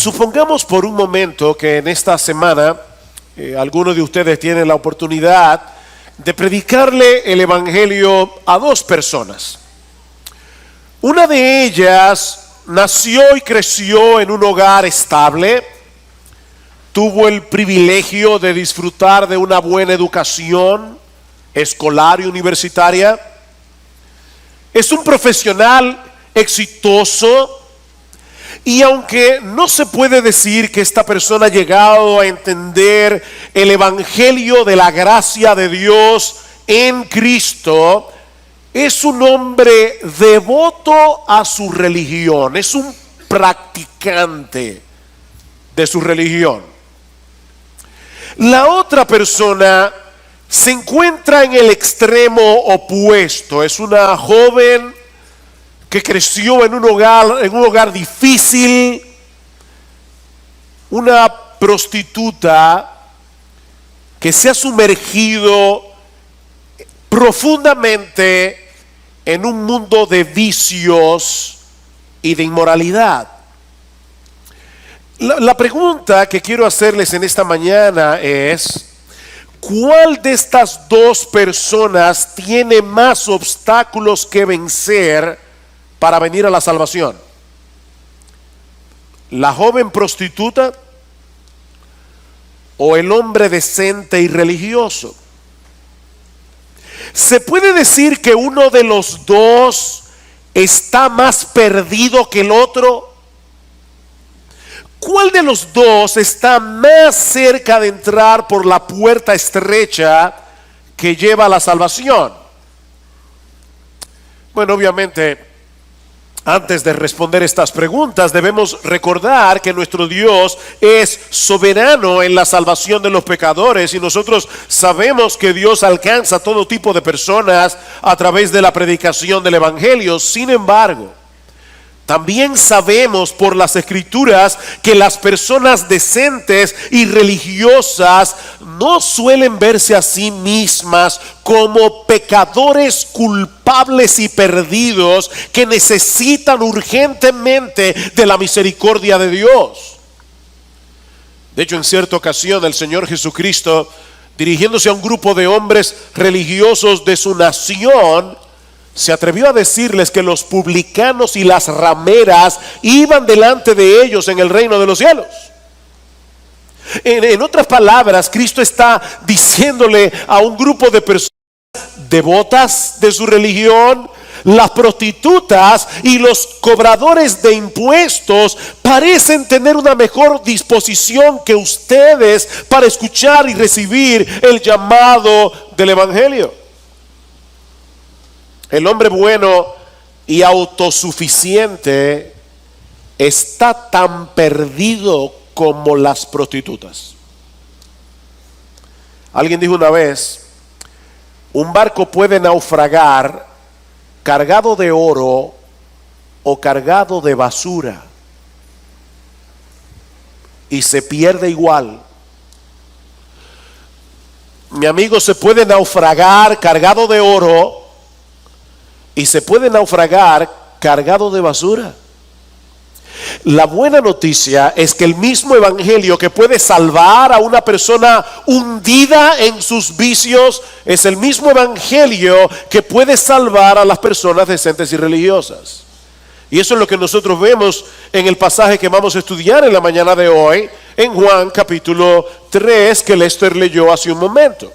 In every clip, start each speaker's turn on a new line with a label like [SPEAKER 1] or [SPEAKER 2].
[SPEAKER 1] Supongamos por un momento que en esta semana algunos de ustedes tienen la oportunidad de predicarle el evangelio a dos personas. Una de ellas nació y creció en un hogar estable, tuvo el privilegio de disfrutar de una buena educación escolar y universitaria. Es un profesional exitoso y aunque no se puede decir que esta persona ha llegado a entender el evangelio de la gracia de Dios en Cristo, es un hombre devoto a su religión, es un practicante de su religión. La otra persona se encuentra en el extremo opuesto, es una joven que creció en un hogar difícil, una prostituta que se ha sumergido profundamente en un mundo de vicios y de inmoralidad. La pregunta que quiero hacerles en esta mañana es: ¿cuál de estas dos personas tiene más obstáculos que vencer para venir a la salvación? ¿La joven prostituta o el hombre decente y religioso? ¿Se puede decir que uno de los dos está más perdido que el otro? ¿Cuál de los dos está más cerca de entrar por la puerta estrecha que lleva a la salvación? Bueno, obviamente, antes de responder estas preguntas, debemos recordar que nuestro Dios es soberano en la salvación de los pecadores y nosotros sabemos que Dios alcanza a todo tipo de personas a través de la predicación del evangelio. Sin embargo, también sabemos por las Escrituras que las personas decentes y religiosas no suelen verse a sí mismas como pecadores culpables y perdidos que necesitan urgentemente de la misericordia de Dios. De hecho, en cierta ocasión el Señor Jesucristo, dirigiéndose a un grupo de hombres religiosos de su nación, se atrevió a decirles que los publicanos y las rameras iban delante de ellos en el reino de los cielos. En otras palabras, Cristo está diciéndole a un grupo de personas devotas de su religión: las prostitutas y los cobradores de impuestos parecen tener una mejor disposición que ustedes para escuchar y recibir el llamado del evangelio. El hombre bueno y autosuficiente está tan perdido como las prostitutas. Alguien dijo una vez: un barco puede naufragar cargado de oro o cargado de basura y se pierde igual. Mi amigo, se puede naufragar cargado de oro y se puede naufragar cargado de basura. La buena noticia es que el mismo evangelio que puede salvar a una persona hundida en sus vicios es el mismo evangelio que puede salvar a las personas decentes y religiosas. Y eso es lo que nosotros vemos en el pasaje que vamos a estudiar en la mañana de hoy, en Juan capítulo 3, que Lester leyó hace un momento.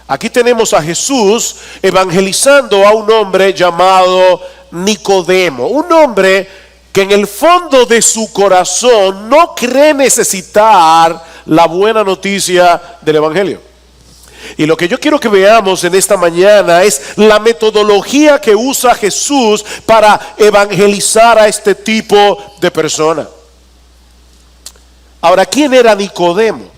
[SPEAKER 1] Aquí tenemos a Jesús evangelizando a un hombre llamado Nicodemo, un hombre que en el fondo de su corazón no cree necesitar la buena noticia del evangelio. Y lo que yo quiero que veamos en esta mañana es la metodología que usa Jesús para evangelizar a este tipo de persona. Ahora, ¿quién era Nicodemo?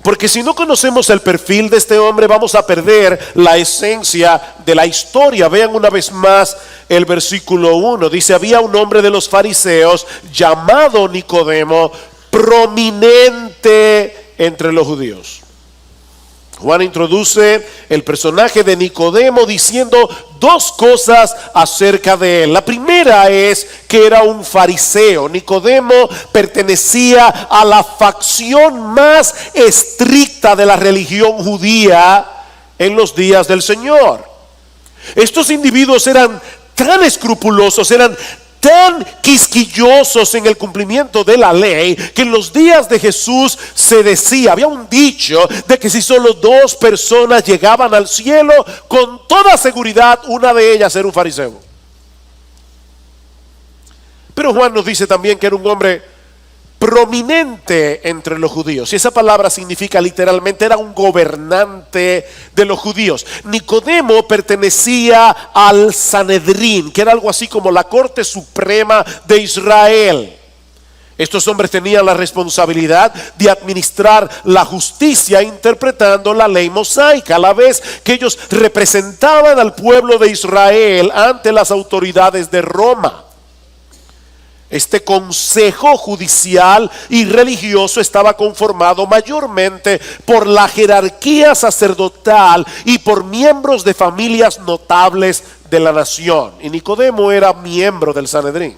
[SPEAKER 1] Porque si no conocemos el perfil de este hombre, vamos a perder la esencia de la historia. Vean una vez más el versículo 1. Dice: había un hombre de los fariseos llamado Nicodemo, prominente entre los judíos. Juan introduce el personaje de Nicodemo diciendo dos cosas acerca de él. La primera es que era un fariseo. Nicodemo pertenecía a la facción más estricta de la religión judía en los días del Señor. Estos individuos eran tan escrupulosos, eran tan quisquillosos en el cumplimiento de la ley, que en los días de Jesús se decía, había un dicho de que si solo dos personas llegaban al cielo, con toda seguridad una de ellas era un fariseo. Pero Juan nos dice también que era un hombre prominente entre los judíos, y esa palabra significa literalmente era un gobernante de los judíos. Nicodemo pertenecía al Sanedrín, que era algo así como la corte suprema de Israel. Estos hombres tenían la responsabilidad de administrar la justicia interpretando la ley mosaica, a la vez que ellos representaban al pueblo de Israel ante las autoridades de Roma. Este consejo judicial y religioso estaba conformado mayormente por la jerarquía sacerdotal y por miembros de familias notables de la nación. Y Nicodemo era miembro del Sanedrín.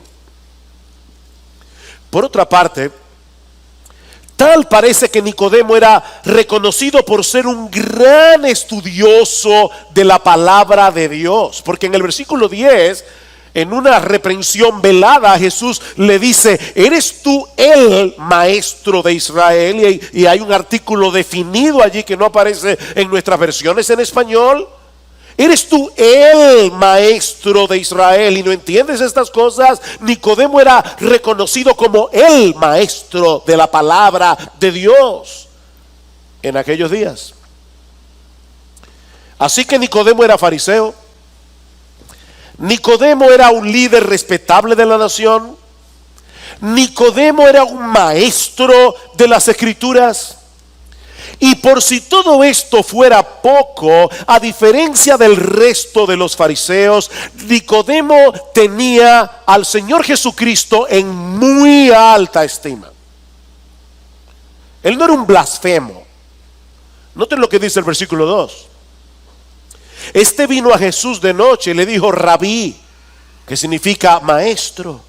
[SPEAKER 1] Por otra parte, tal parece que Nicodemo era reconocido por ser un gran estudioso de la palabra de Dios, porque en el versículo 10, en una reprensión velada, Jesús le dice: ¿eres tú el maestro de Israel? Y hay un artículo definido allí que no aparece en nuestras versiones en español. ¿Eres tú el maestro de Israel y no entiendes estas cosas? Nicodemo era reconocido como el maestro de la palabra de Dios en aquellos días. Así que Nicodemo era fariseo. Nicodemo era un líder respetable de la nación. Nicodemo era un maestro de las escrituras. Y por si todo esto fuera poco, a diferencia del resto de los fariseos, Nicodemo tenía al Señor Jesucristo en muy alta estima. Él no era un blasfemo. Noten lo que dice el versículo 2. Este vino a Jesús de noche y le dijo: Rabí, que significa maestro,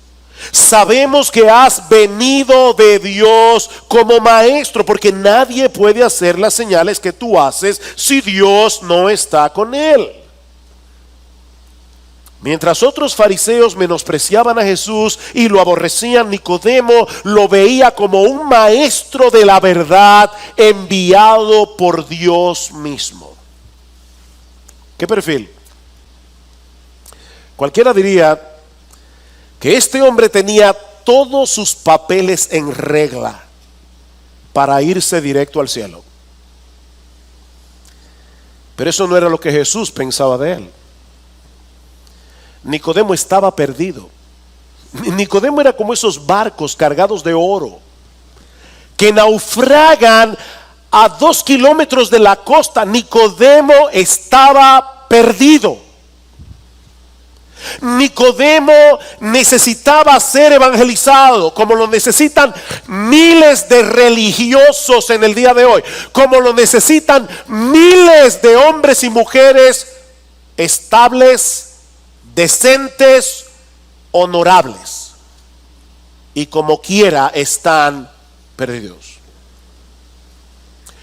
[SPEAKER 1] sabemos que has venido de Dios como maestro, porque nadie puede hacer las señales que tú haces si Dios no está con él. Mientras otros fariseos menospreciaban a Jesús y lo aborrecían, Nicodemo lo veía como un maestro de la verdad enviado por Dios mismo. ¿Qué perfil? Cualquiera diría que este hombre tenía todos sus papeles en regla para irse directo al cielo. Pero eso no era lo que Jesús pensaba de él. Nicodemo estaba perdido. Nicodemo era como esos barcos cargados de oro que naufragan a 2 kilómetros de la costa. Nicodemo estaba perdido. Nicodemo necesitaba ser evangelizado, como lo necesitan miles de religiosos en el día de hoy, como lo necesitan miles de hombres y mujeres estables, decentes, honorables, y como quiera están perdidos.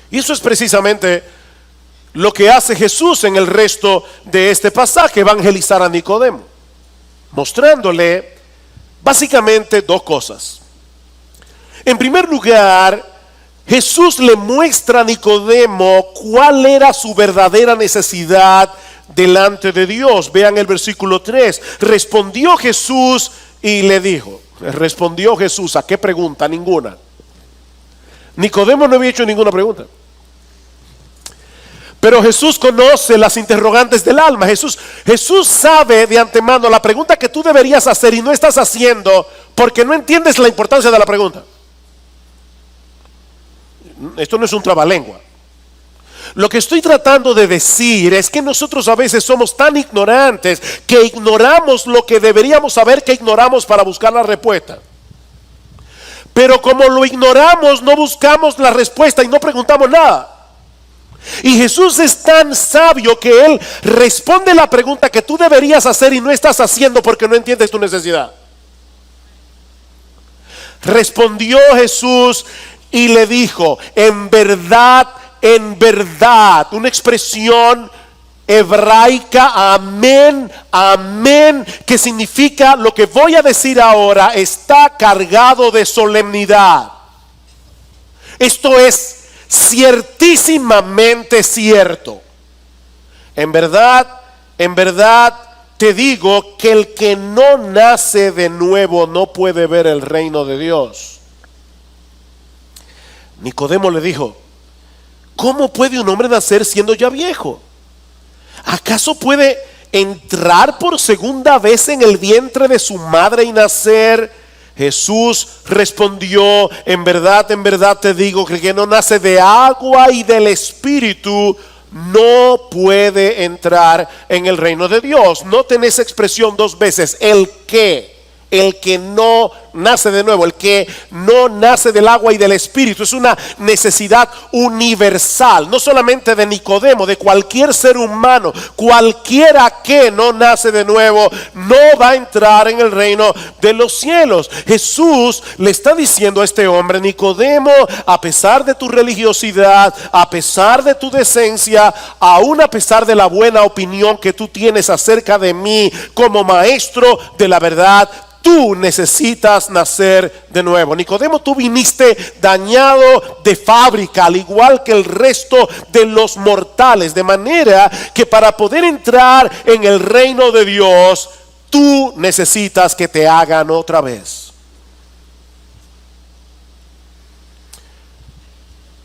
[SPEAKER 1] Y eso es precisamente lo que hace Jesús en el resto de este pasaje: evangelizar a Nicodemo, mostrándole básicamente dos cosas. En primer lugar, Jesús le muestra a Nicodemo cuál era su verdadera necesidad delante de Dios. Vean el versículo 3. Respondió Jesús y le dijo. Respondió Jesús, ¿a qué pregunta? Ninguna. Nicodemo no había hecho ninguna pregunta. Pero Jesús conoce las interrogantes del alma. Jesús sabe de antemano la pregunta que tú deberías hacer y no estás haciendo porque no entiendes la importancia de la pregunta. Esto no es un trabalengua. Lo que estoy tratando de decir es que nosotros a veces somos tan ignorantes que ignoramos lo que deberíamos saber que ignoramos para buscar la respuesta. Pero como lo ignoramos, no buscamos la respuesta y no preguntamos nada. Y Jesús es tan sabio que Él responde la pregunta que tú deberías hacer y no estás haciendo porque no entiendes tu necesidad. Respondió Jesús y le dijo, en verdad, una expresión hebraica, amén, amén, que significa lo que voy a decir ahora está cargado de solemnidad. Esto es ciertísimamente cierto. En verdad te digo que el que no nace de nuevo no puede ver el reino de Dios. Nicodemo le dijo, ¿cómo puede un hombre nacer siendo ya viejo? ¿Acaso puede entrar por segunda vez en el vientre de su madre y nacer? Jesús respondió, en verdad te digo que el que no nace de agua y del Espíritu no puede entrar en el reino de Dios. Noten esa expresión dos veces, el que no nace de nuevo, el que no nace del agua y del Espíritu. Es una necesidad universal, no solamente de Nicodemo, de cualquier ser humano. Cualquiera que no nace de nuevo no va a entrar en el reino de los cielos. Jesús le está diciendo a este hombre, Nicodemo, a pesar de tu religiosidad, a pesar de tu decencia, aún a pesar de la buena opinión que tú tienes acerca de mí como maestro de la verdad, tú necesitas nacer de nuevo. Nicodemo, tú viniste dañado de fábrica, al igual que el resto de los mortales, de manera que para poder entrar en el reino de Dios, tú necesitas que te hagan otra vez.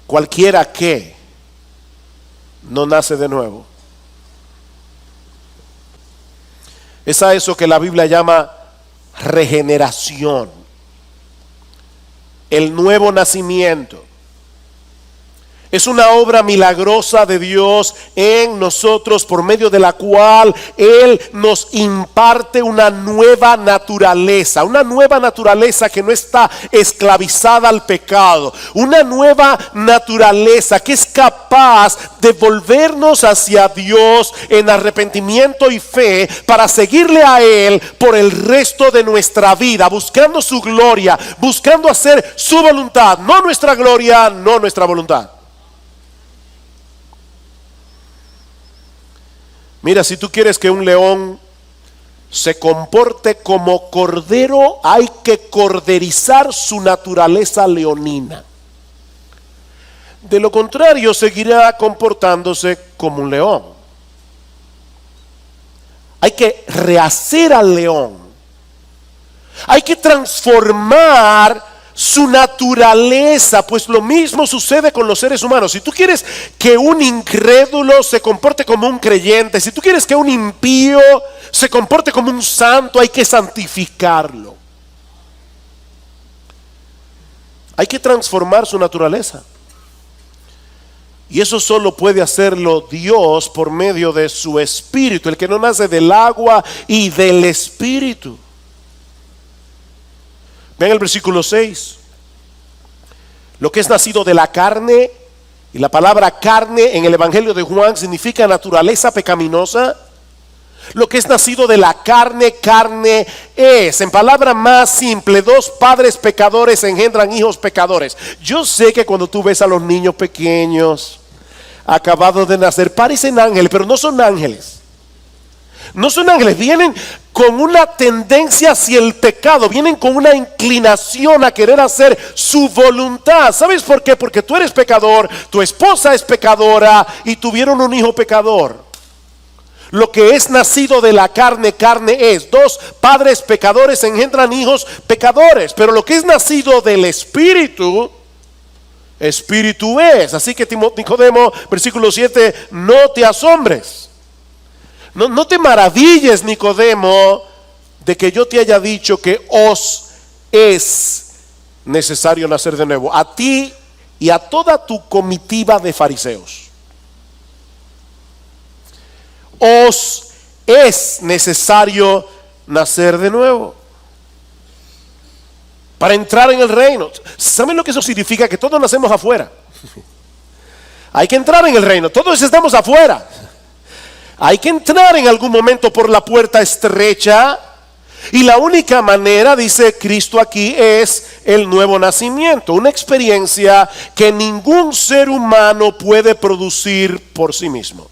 [SPEAKER 1] Cualquiera que no nace de nuevo es a eso que la Biblia llama regeneración, el nuevo nacimiento. Es una obra milagrosa de Dios en nosotros, por medio de la cual Él nos imparte una nueva naturaleza que no está esclavizada al pecado, una nueva naturaleza que es capaz de volvernos hacia Dios en arrepentimiento y fe para seguirle a Él por el resto de nuestra vida, buscando su gloria, buscando hacer su voluntad, no nuestra gloria, no nuestra voluntad. Mira, si tú quieres que un león se comporte como cordero, hay que corderizar su naturaleza leonina. De lo contrario, seguirá comportándose como un león. Hay que rehacer al león. Hay que transformar su naturaleza, pues lo mismo sucede con los seres humanos. Si tú quieres que un incrédulo se comporte como un creyente, si tú quieres que un impío se comporte como un santo, hay que santificarlo. Hay que transformar su naturaleza. Y eso solo puede hacerlo Dios por medio de su Espíritu, el que no nace del agua y del Espíritu. Vean el versículo 6. Lo que es nacido de la carne, y la palabra carne en el Evangelio de Juan significa naturaleza pecaminosa. Lo que es nacido de la carne, carne es, en palabra más simple, dos padres pecadores engendran hijos pecadores. Yo sé que cuando tú ves a los niños pequeños, acabados de nacer, parecen ángeles, pero no son ángeles. No son ángeles, vienen con una tendencia hacia el pecado, vienen con una inclinación a querer hacer su voluntad. ¿Sabes por qué? Porque tú eres pecador, tu esposa es pecadora y tuvieron un hijo pecador. Lo que es nacido de la carne, carne es. Dos padres pecadores engendran hijos pecadores, pero lo que es nacido del Espíritu, Espíritu es. Así que Nicodemo, versículo 7, no te asombres. No te maravilles, Nicodemo, de que yo te haya dicho que os es necesario nacer de nuevo, a ti y a toda tu comitiva de fariseos. Os es necesario nacer de nuevo para entrar en el reino. ¿Saben lo que eso significa? Que todos nacemos afuera. Hay que entrar en el reino. Todos estamos afuera. Hay que entrar en algún momento por la puerta estrecha. Y la única manera, dice Cristo aquí, es el nuevo nacimiento. Una experiencia que ningún ser humano puede producir por sí mismo.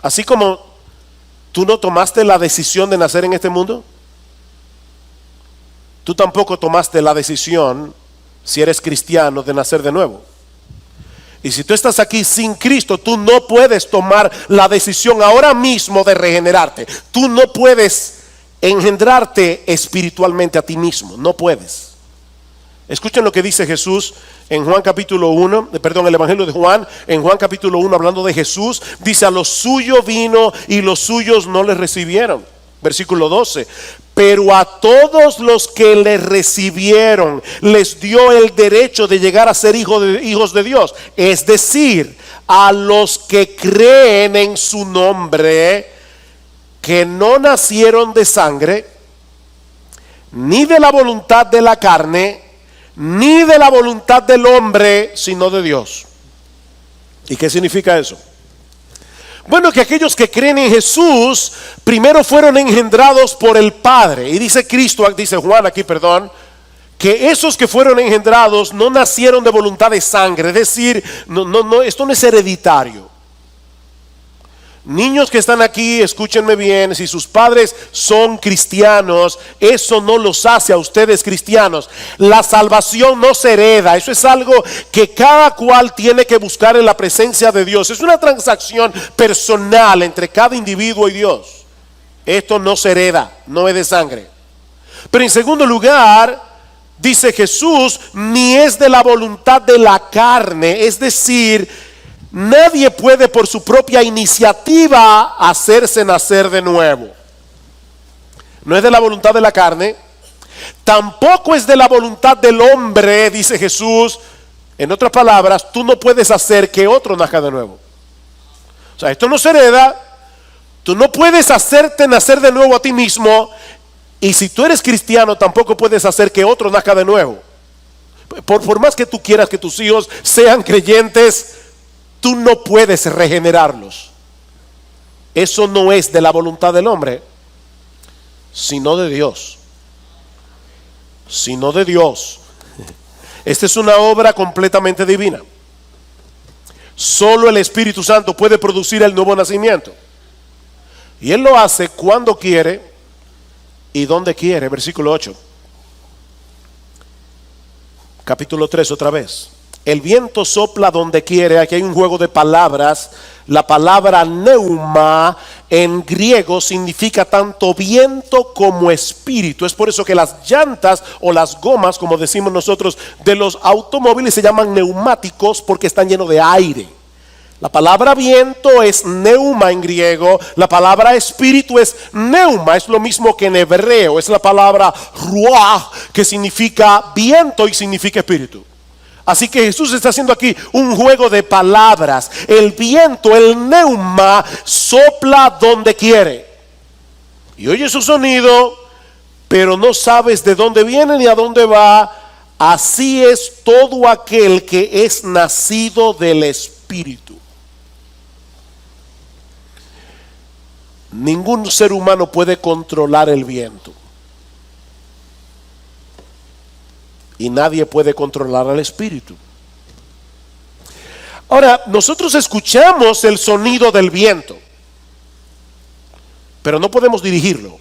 [SPEAKER 1] Así como tú no tomaste la decisión de nacer en este mundo, tú tampoco tomaste la decisión, si eres cristiano, de nacer de nuevo. Y si tú estás aquí sin Cristo, tú no puedes tomar la decisión ahora mismo de regenerarte. Tú no puedes engendrarte espiritualmente a ti mismo, no puedes. Escuchen lo que dice Jesús en Juan capítulo 1, el Evangelio de Juan, en Juan capítulo 1, hablando de Jesús, dice: a los suyos vino y los suyos no le recibieron. Versículo 12: pero a todos los que le recibieron les dio el derecho de llegar a ser hijos de Dios, es decir, a los que creen en su nombre, que no nacieron de sangre, ni de la voluntad de la carne, ni de la voluntad del hombre, sino de Dios. ¿Y qué significa eso? Bueno, que aquellos que creen en Jesús primero fueron engendrados por el Padre. Y dice Juan aquí, que esos que fueron engendrados no nacieron de voluntad de sangre. Es decir, esto no es hereditario. Niños que están aquí, escúchenme bien, si sus padres son cristianos, eso no los hace a ustedes cristianos. La salvación no se hereda, eso es algo que cada cual tiene que buscar en la presencia de Dios. Es una transacción personal entre cada individuo y Dios. Esto no se hereda, no es de sangre. Pero en segundo lugar, dice Jesús, ni es de la voluntad de la carne, es decir, nadie puede por su propia iniciativa hacerse nacer de nuevo. No es de la voluntad de la carne, tampoco es de la voluntad del hombre, dice Jesús. En otras palabras, tú no puedes hacer que otro nazca de nuevo. O sea, esto no se hereda. Tú no puedes hacerte nacer de nuevo a ti mismo. Y si tú eres cristiano, tampoco puedes hacer que otro nazca de nuevo. Por más que tú quieras que tus hijos sean creyentes, tú no puedes regenerarlos. Eso no es de la voluntad del hombre, sino de Dios. Sino de Dios. Esta es una obra completamente divina. Solo el Espíritu Santo puede producir el nuevo nacimiento. Y Él lo hace cuando quiere y donde quiere. Versículo 8. Capítulo 3 otra vez. El viento sopla donde quiere. Aquí hay un juego de palabras. La palabra neuma en griego significa tanto viento como espíritu. Es por eso que las llantas o las gomas, como decimos nosotros, de los automóviles se llaman neumáticos porque están llenos de aire. La palabra viento es neuma en griego. La palabra espíritu es neuma. Es lo mismo que en hebreo. Es la palabra ruach, que significa viento y significa espíritu. Así que Jesús está haciendo aquí un juego de palabras. El viento, el neuma, sopla donde quiere. Y oyes su sonido, pero no sabes de dónde viene ni a dónde va. Así es todo aquel que es nacido del Espíritu. Ningún ser humano puede controlar el viento. Y nadie puede controlar al espíritu. Ahora, nosotros escuchamos el sonido del viento, pero no podemos dirigirlo.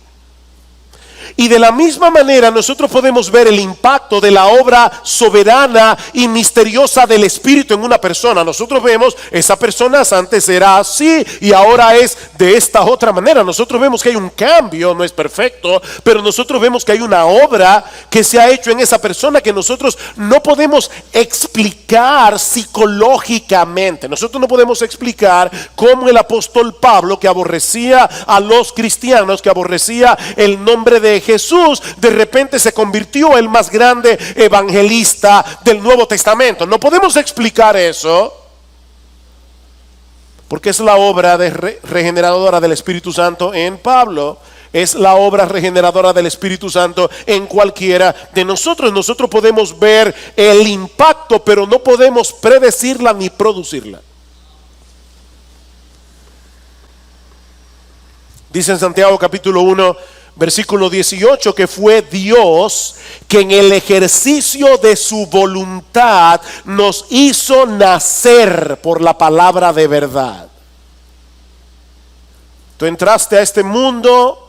[SPEAKER 1] Y de la misma manera nosotros podemos ver el impacto de la obra soberana y misteriosa del Espíritu en una persona. Nosotros vemos, esa persona antes era así y ahora es de esta otra manera. Nosotros vemos que hay un cambio, no es perfecto, pero nosotros vemos que hay una obra que se ha hecho en esa persona que nosotros no podemos explicar psicológicamente. Nosotros no podemos explicar cómo el apóstol Pablo, que aborrecía a los cristianos, que aborrecía el nombre de Jesús, de repente se convirtió el más grande evangelista del Nuevo Testamento. No podemos explicar eso, porque es la obra regeneradora del Espíritu Santo en Pablo. es la obra regeneradora del Espíritu Santo en cualquiera de nosotros. Nosotros podemos ver el impacto, pero no podemos predecirla ni producirla. Dice en Santiago capítulo 1, versículo 18, que fue Dios que en el ejercicio de su voluntad nos hizo nacer por la palabra de verdad. Tú entraste a este mundo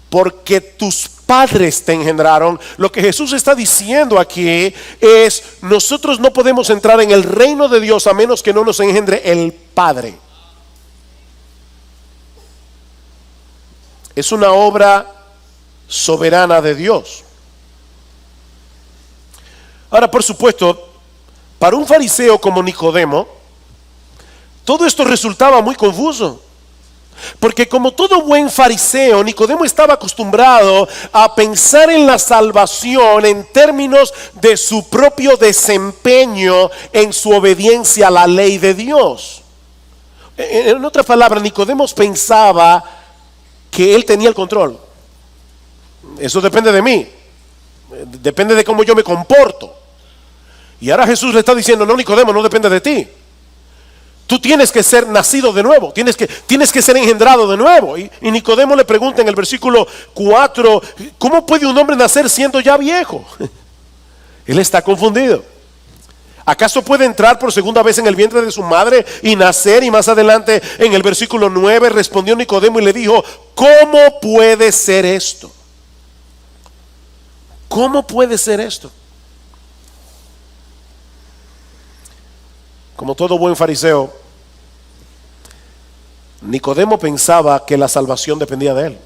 [SPEAKER 1] porque tus padres te engendraron. Lo que Jesús está diciendo aquí es: nosotros no podemos entrar en el reino de Dios a menos que no nos engendre el Padre. Es una obra soberana de Dios. Ahora, por supuesto, para un fariseo como Nicodemo, todo esto resultaba muy confuso. Porque como todo buen fariseo, Nicodemo estaba acostumbrado a pensar en la salvación en términos de su propio desempeño en su obediencia a la ley de Dios. En otras palabras, Nicodemo pensaba que él tenía el control. Eso depende de mí, depende de cómo yo me comporto. Y ahora Jesús le está diciendo: no, Nicodemo, no depende de ti. Tú tienes que ser nacido de nuevo, tienes que ser engendrado de nuevo. Y Nicodemo le pregunta en el versículo 4: ¿cómo puede un hombre nacer siendo ya viejo? Él está confundido. ¿Acaso puede entrar por segunda vez en el vientre de su madre y nacer? Y más adelante en el versículo 9 respondió Nicodemo y le dijo: ¿cómo puede ser esto? ¿Cómo puede ser esto? Como todo buen fariseo, Nicodemo pensaba que la salvación dependía de él.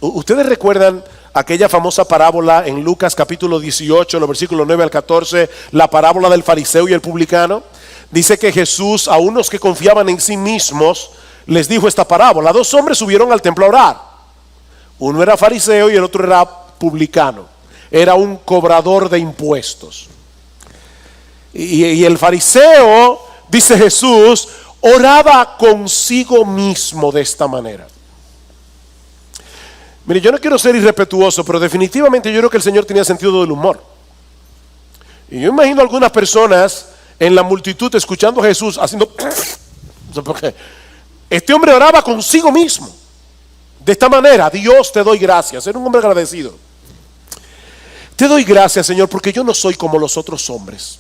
[SPEAKER 1] ¿Ustedes recuerdan aquella famosa parábola en Lucas capítulo 18, los versículos 9 al 14, la parábola del fariseo y el publicano? Dice que Jesús a unos que confiaban en sí mismos les dijo esta parábola. Dos hombres subieron al templo a orar. Uno era fariseo y el otro era publicano. Era un cobrador de impuestos. Y el fariseo, dice Jesús, oraba consigo mismo de esta manera. Mire, yo no quiero ser irrespetuoso, pero definitivamente yo creo que el Señor tenía sentido del humor. Y yo imagino algunas personas en la multitud escuchando a Jesús haciendo porque este hombre oraba consigo mismo de esta manera: Dios, te doy gracias. Era un hombre agradecido. Te doy gracias, Señor, porque yo no soy como los otros hombres.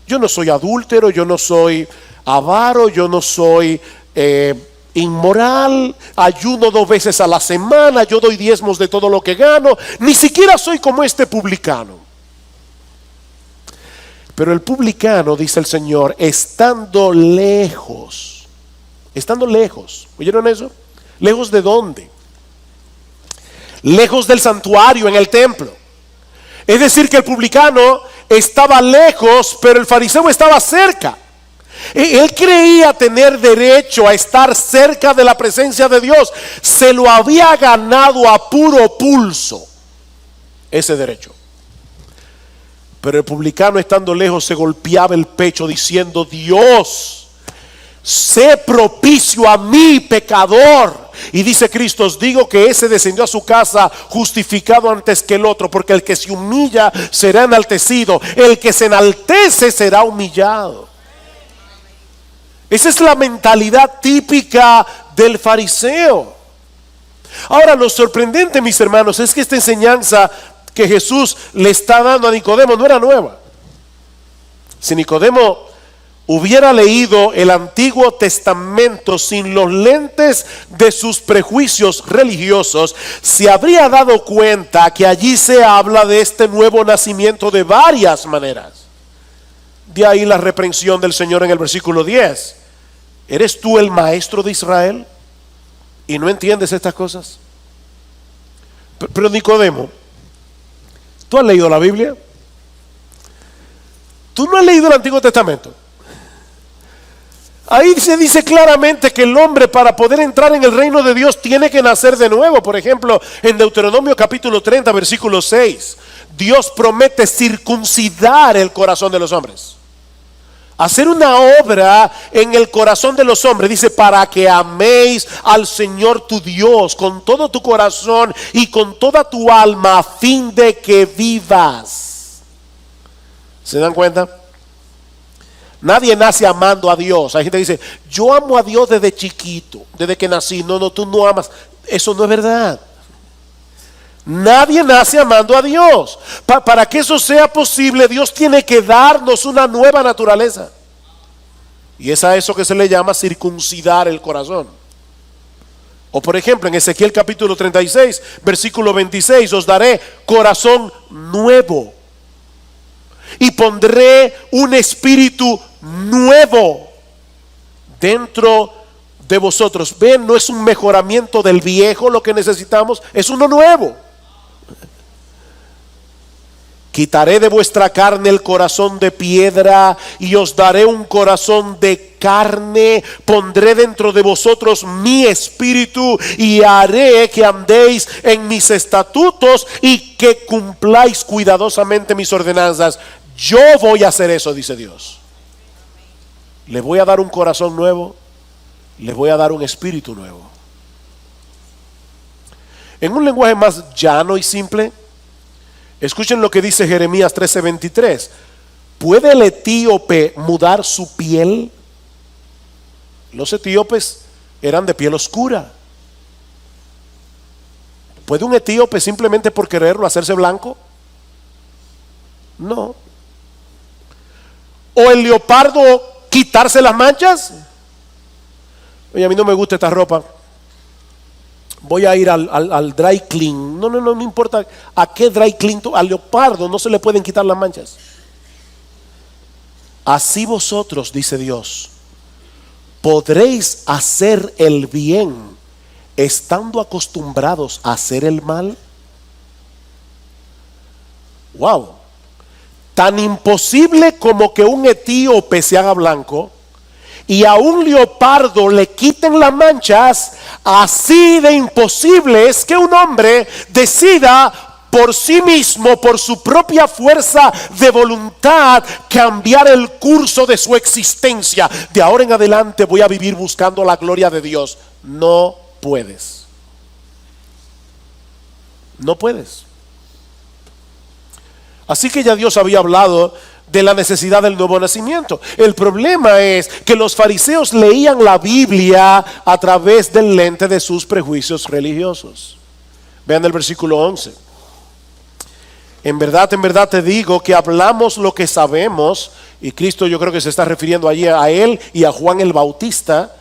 [SPEAKER 1] Yo no soy adúltero, yo no soy avaro, yo no soy inmoral, ayuno 2 veces a la semana, yo doy diezmos de todo lo que gano, ni siquiera soy como este publicano. Pero el publicano, dice el Señor, estando lejos, ¿oyeron eso? ¿Lejos de dónde? Lejos del santuario, en el templo. Es decir, que el publicano estaba lejos, pero el fariseo estaba cerca. Él creía tener derecho a estar cerca de la presencia de Dios. Se lo había ganado a puro pulso, ese derecho. Pero el publicano, estando lejos, se golpeaba el pecho diciendo: Dios, sé propicio a mí, pecador. Y dice Cristo: os digo que ese descendió a su casa justificado antes que el otro, porque el que se humilla será enaltecido, el que se enaltece será humillado. Esa es la mentalidad típica del fariseo. Ahora, lo sorprendente, mis hermanos, es que esta enseñanza que Jesús le está dando a Nicodemo no era nueva. Si Nicodemo hubiera leído el Antiguo Testamento sin los lentes de sus prejuicios religiosos, se habría dado cuenta que allí se habla de este nuevo nacimiento de varias maneras. De ahí la reprensión del Señor en el versículo 10. ¿Eres tú el maestro de Israel y no entiendes estas cosas? Pero Nicodemo, ¿tú has leído la Biblia? ¿Tú no has leído el Antiguo Testamento? Ahí se dice claramente que el hombre, para poder entrar en el reino de Dios, tiene que nacer de nuevo. Por ejemplo, en Deuteronomio capítulo 30, versículo 6, Dios promete circuncidar el corazón de los hombres. hacer una obra en el corazón de los hombres. Dice, para que améis al Señor tu Dios con todo tu corazón y con toda tu alma, a fin de que vivas. ¿Se dan cuenta? Nadie nace amando a Dios. Hay gente que dice, yo amo a Dios desde chiquito, desde que nací. No, tú no amas. Eso no es verdad. Nadie nace amando a Dios. Para que eso sea posible, Dios tiene que darnos una nueva naturaleza. Y es a eso que se le llama circuncidar el corazón. O por ejemplo, en Ezequiel capítulo 36, versículo 26, os daré corazón nuevo y pondré un espíritu nuevo dentro de vosotros. Ven, no es un mejoramiento del viejo lo que necesitamos, es uno nuevo. Quitaré de vuestra carne el corazón de piedra y os daré un corazón de carne. Pondré dentro de vosotros mi espíritu y haré que andéis en mis estatutos y que cumpláis cuidadosamente mis ordenanzas. Yo voy a hacer eso, dice Dios. Le voy a dar un corazón nuevo, le voy a dar un espíritu nuevo. En un lenguaje más llano y simple, escuchen lo que dice Jeremías 13:23. ¿Puede el etíope mudar su piel? Los etíopes eran de piel oscura. ¿Puede un etíope simplemente por quererlo hacerse blanco? No. ¿O el leopardo quitarse las manchas? Oye, a mí no me gusta esta ropa, voy a ir al dry clean. No importa a qué dry clean. Al leopardo no se le pueden quitar las manchas. Así vosotros, dice Dios, podréis hacer el bien estando acostumbrados a hacer el mal. Wow. Tan imposible como que un etíope se haga blanco y a un leopardo le quiten las manchas, así de imposible es que un hombre decida por sí mismo, por su propia fuerza de voluntad, cambiar el curso de su existencia. De ahora en adelante voy a vivir buscando la gloria de Dios. No puedes. No puedes. Así que ya Dios había hablado de la necesidad del nuevo nacimiento. El problema es que los fariseos leían la Biblia a través del lente de sus prejuicios religiosos. Vean el versículo 11. En verdad te digo que hablamos lo que sabemos. Y Cristo, yo creo que se está refiriendo allí a él y a Juan el Bautista.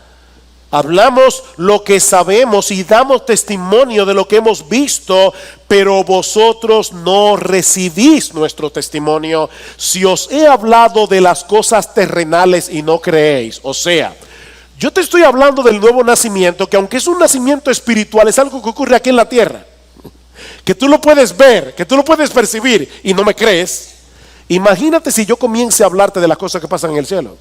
[SPEAKER 1] Hablamos lo que sabemos y damos testimonio de lo que hemos visto, pero vosotros no recibís nuestro testimonio. Si os he hablado de las cosas terrenales y no creéis, o sea, yo te estoy hablando del nuevo nacimiento, que aunque es un nacimiento espiritual, es algo que ocurre aquí en la tierra, que tú lo puedes ver, que tú lo puedes percibir y no me crees. Imagínate si yo comience a hablarte de las cosas que pasan en el cielo.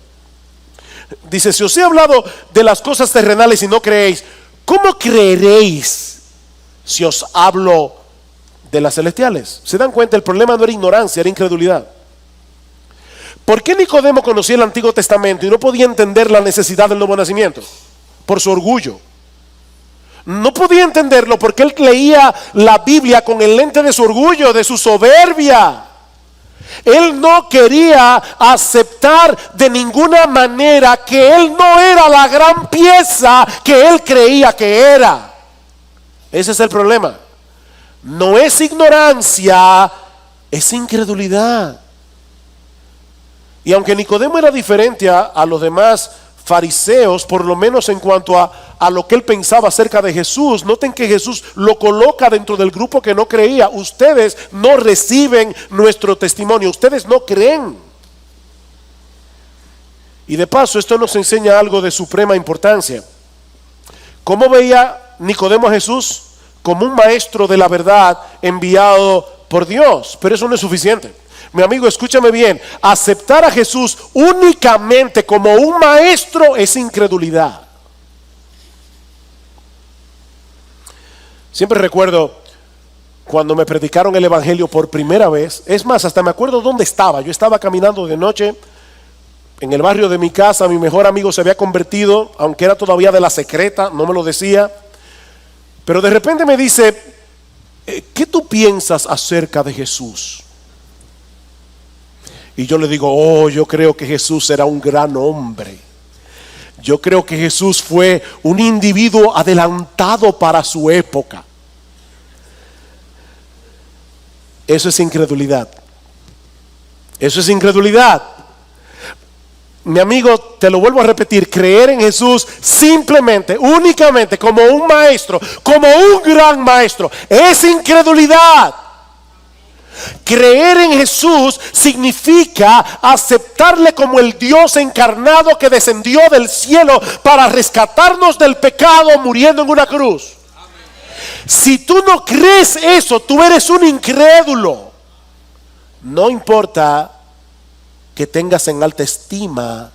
[SPEAKER 1] Dice, si os he hablado de las cosas terrenales y no creéis, ¿cómo creeréis si os hablo de las celestiales? ¿Se dan cuenta? El problema no era ignorancia, era incredulidad. ¿Por qué Nicodemo conocía el Antiguo Testamento y no podía entender la necesidad del nuevo nacimiento? Por su orgullo. No podía entenderlo porque él leía la Biblia con el lente de su orgullo, de su soberbia. Él no quería aceptar de ninguna manera que él no era la gran pieza que él creía que era. Ese es el problema. No es ignorancia, es incredulidad. Y aunque Nicodemo era diferente a los demás fariseos, por lo menos en cuanto a lo que él pensaba acerca de Jesús, noten que Jesús lo coloca dentro del grupo que no creía. Ustedes no reciben nuestro testimonio, ustedes no creen. Y de paso, esto nos enseña algo de suprema importancia. ¿Cómo veía Nicodemo a Jesús? Como un maestro de la verdad enviado por Dios. Pero eso no es suficiente. Mi amigo, escúchame bien, aceptar a Jesús únicamente como un maestro es incredulidad. Siempre recuerdo cuando me predicaron el evangelio por primera vez. Es más, hasta me acuerdo dónde estaba. Yo estaba caminando de noche En el barrio de mi casa, mi mejor amigo se había convertido, aunque era todavía de la secreta, no me lo decía. Pero de repente me dice, ¿qué tú piensas acerca de Jesús? Y yo le digo, oh, yo creo que Jesús era un gran hombre. Yo creo que Jesús fue un individuo adelantado para su época. Eso es incredulidad. Eso es incredulidad. Mi amigo, te lo vuelvo a repetir, creer en Jesús simplemente, únicamente como un maestro, como un gran maestro, es incredulidad. Creer en Jesús significa aceptarle como el Dios encarnado que descendió del cielo para rescatarnos del pecado muriendo en una cruz. Si tú no crees eso, tú eres un incrédulo. No importa que tengas en alta estima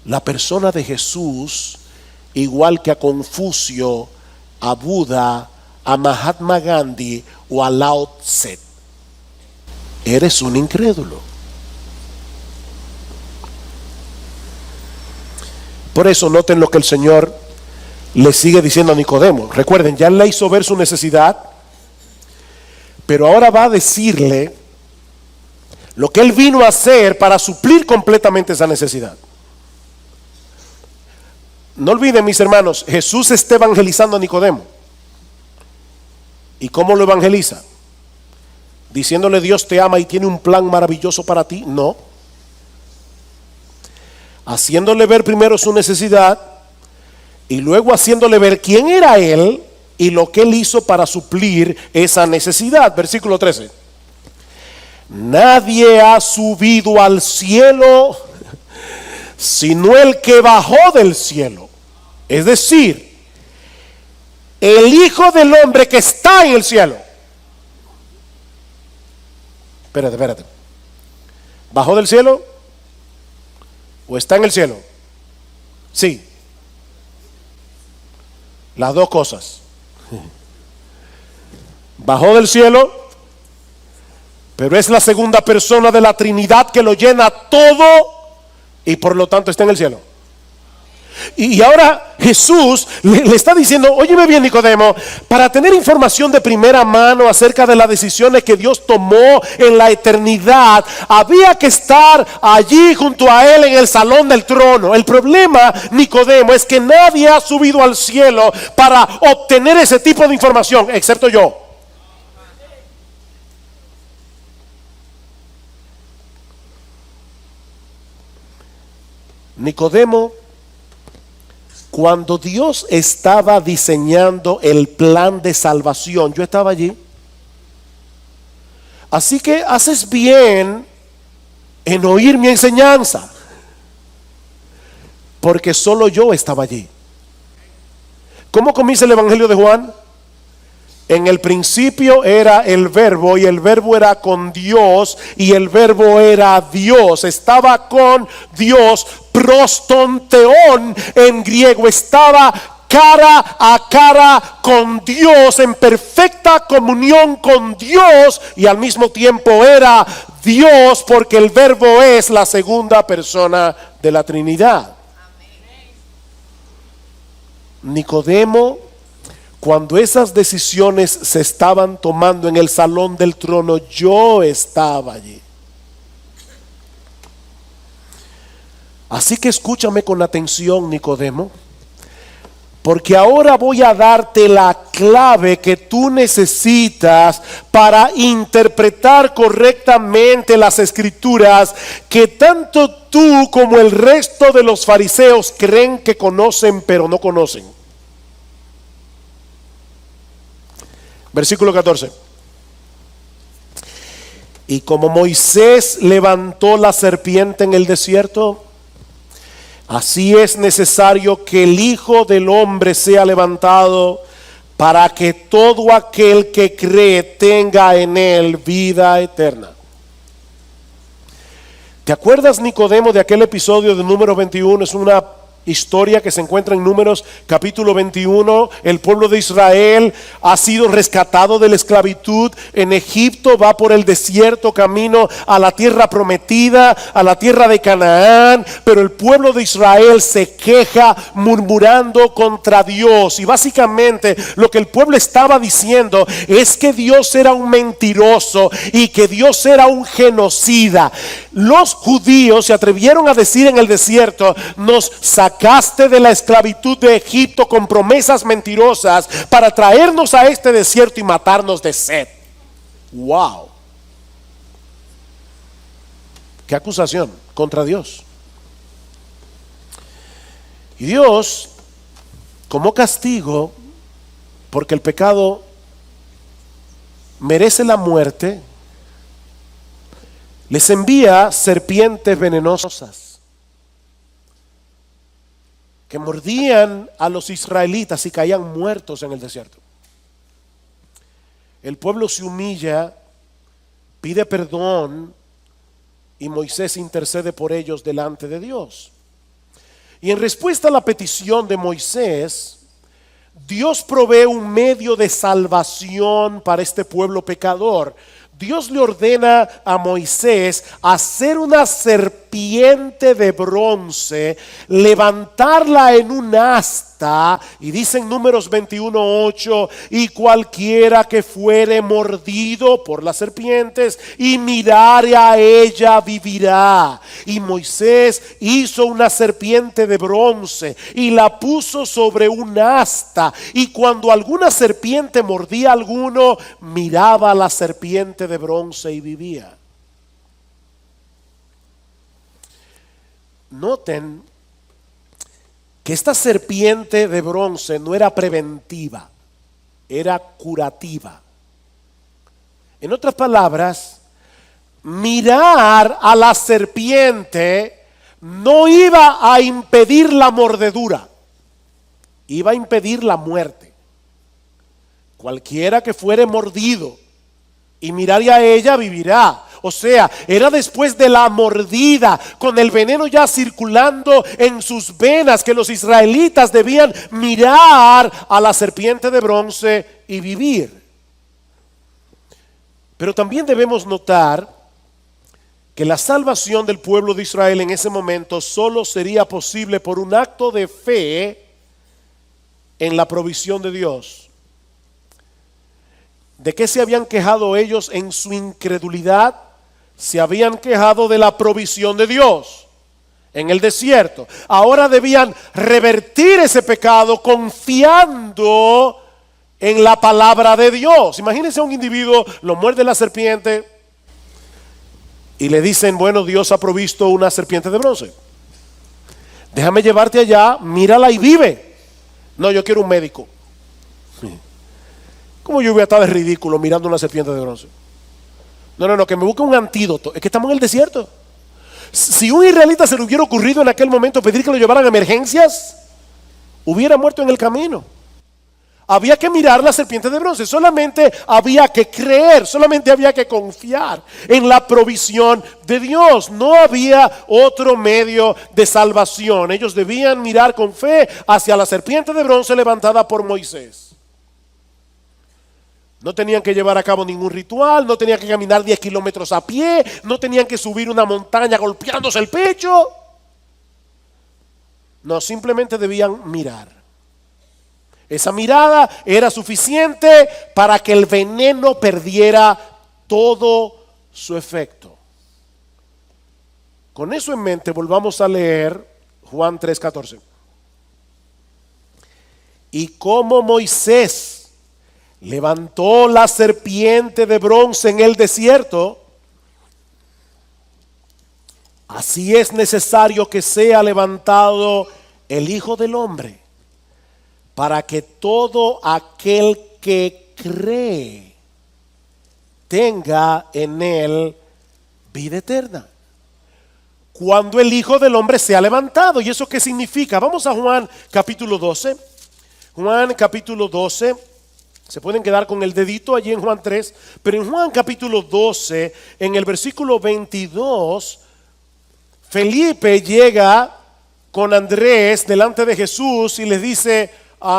[SPEAKER 1] la persona de Jesús, igual que a Confucio, a Buda, a Mahatma Gandhi o a Lao Tse. Eres un incrédulo. Por eso noten lo que el Señor le sigue diciendo a Nicodemo. Recuerden, ya le hizo ver su necesidad, pero ahora va a decirle lo que él vino a hacer para suplir completamente esa necesidad. No olviden, mis hermanos, Jesús está evangelizando a Nicodemo. ¿Y cómo lo evangeliza? Diciéndole Dios te ama y tiene un plan maravilloso para ti. No. Haciéndole ver primero su necesidad y luego haciéndole ver quién era él y lo que él hizo para suplir esa necesidad. Versículo 13. Nadie ha subido al cielo sino el que bajó del cielo, es decir, el Hijo del Hombre que está en el cielo. Espérate. ¿Bajó del cielo o está en el cielo? Sí. Las dos cosas. Bajó del cielo, pero es la segunda persona de la Trinidad que lo llena todo y por lo tanto está en el cielo. Y ahora Jesús le está diciendo, óyeme bien, Nicodemo, para tener información de primera mano acerca de las decisiones que Dios tomó en la eternidad, había que estar allí junto a Él en el salón del trono. El problema, Nicodemo, es que nadie ha subido al cielo para obtener ese tipo de información, excepto yo. Nicodemo, cuando Dios estaba diseñando el plan de salvación, yo estaba allí. Así que haces bien en oír mi enseñanza, porque solo yo estaba allí. ¿Cómo comienza el Evangelio de Juan? En el principio era el verbo y el verbo era con Dios y el verbo era Dios. Estaba con Dios, prostonteón en griego. Estaba cara a cara con Dios, en perfecta comunión con Dios, y al mismo tiempo era Dios porque el verbo es la segunda persona de la Trinidad. Nicodemo, cuando esas decisiones se estaban tomando en el salón del trono, yo estaba allí. Así que escúchame con atención, Nicodemo, porque ahora voy a darte la clave que tú necesitas para interpretar correctamente las Escrituras, que tanto tú como el resto de los fariseos creen que conocen, pero no conocen. Versículo 14. Y como Moisés levantó la serpiente en el desierto, así es necesario que el Hijo del Hombre sea levantado, para que todo aquel que cree tenga en él vida eterna. ¿Te acuerdas, Nicodemo, de aquel episodio de número 21? Es una historia que se encuentra en Números capítulo 21. El pueblo de Israel ha sido rescatado de la esclavitud en Egipto, va por el desierto camino a la tierra prometida, a la tierra de Canaán, pero el pueblo de Israel se queja murmurando contra Dios, y básicamente lo que el pueblo estaba diciendo es que Dios era un mentiroso y que Dios era un genocida. Los judíos se atrevieron a decir en el desierto: nos sacaste de la esclavitud de Egipto con promesas mentirosas para traernos a este desierto y matarnos de sed. Wow. Qué acusación contra Dios. Y Dios, como castigo, porque el pecado merece la muerte, les envía serpientes venenosas que mordían a los israelitas y caían muertos en el desierto. El pueblo se humilla, pide perdón, y Moisés intercede por ellos delante de Dios. Y en respuesta a la petición de Moisés, Dios provee un medio de salvación para este pueblo pecador. Dios le ordena a Moisés hacer una serpiente de bronce, levantarla en un asta, y dice en Números 21:8: y cualquiera que fuere mordido por las serpientes y mirare a ella vivirá. Y Moisés hizo una serpiente de bronce y la puso sobre un asta, y cuando alguna serpiente mordía a alguno, miraba a la serpiente de bronce y vivía. Noten que esta serpiente de bronce no era preventiva, era curativa. En otras palabras, mirar a la serpiente no iba a impedir la mordedura, iba a impedir la muerte. Cualquiera que fuere mordido y mirare a ella vivirá. O sea, era después de la mordida, con el veneno ya circulando en sus venas, que los israelitas debían mirar a la serpiente de bronce y vivir. Pero también debemos notar que la salvación del pueblo de Israel en ese momento solo sería posible por un acto de fe en la provisión de Dios. ¿De qué se habían quejado ellos en su incredulidad? Se habían quejado de la provisión de Dios en el desierto. Ahora debían revertir ese pecado confiando en la palabra de Dios. Imagínense a un individuo, lo muerde la serpiente y le dicen: bueno, Dios ha provisto una serpiente de bronce. Déjame llevarte allá, mírala y vive. No, yo quiero un médico. ¿Cómo yo voy a estar de ridículo mirando una serpiente de bronce? No, que me busque un antídoto. Es que estamos en el desierto. Si un israelita se le hubiera ocurrido en aquel momento pedir que lo llevaran a emergencias, hubiera muerto en el camino. Había que mirar la serpiente de bronce. Solamente había que creer, solamente había que confiar en la provisión de Dios. No había otro medio de salvación. Ellos debían mirar con fe hacia la serpiente de bronce levantada por Moisés. No tenían que llevar a cabo ningún ritual, no tenían que caminar 10 kilómetros a pie, no tenían que subir una montaña golpeándose el pecho. No, simplemente debían mirar. Esa mirada era suficiente para que el veneno perdiera todo su efecto. Con eso en mente, volvamos a leer Juan 3:14. Y como Moisés levantó la serpiente de bronce en el desierto, así es necesario que sea levantado el Hijo del Hombre, para que todo aquel que cree tenga en él vida eterna. Cuando el Hijo del Hombre sea levantado. ¿Y eso qué significa? Vamos a Juan capítulo 12. Juan capítulo 12. Se pueden quedar con el dedito allí en Juan 3, pero en Juan capítulo 12, en el versículo 22, Felipe llega con Andrés delante de Jesús y les dice,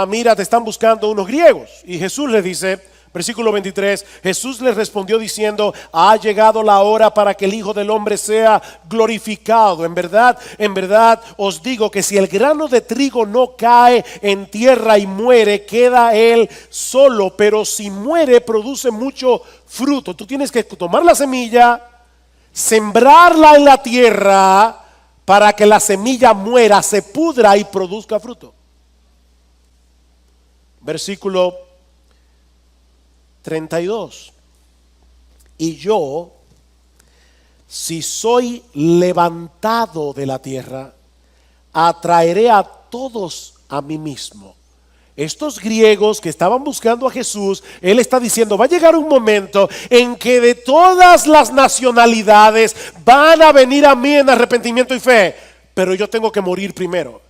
[SPEAKER 1] mira, te están buscando unos griegos. Y Jesús les dice, versículo 23, Jesús les respondió diciendo, ha llegado la hora para que el Hijo del Hombre sea glorificado. En verdad os digo que si el grano de trigo no cae en tierra y muere, queda él solo, pero si muere, produce mucho fruto. Tú tienes que tomar la semilla, sembrarla en la tierra para que la semilla muera, se pudra y produzca fruto. Versículo 32. Y yo, si soy levantado de la tierra, atraeré a todos a mí mismo. Estos griegos que estaban buscando a Jesús, él está diciendo, va a llegar un momento en que de todas las nacionalidades van a venir a mí en arrepentimiento y fe, pero yo tengo que morir primero.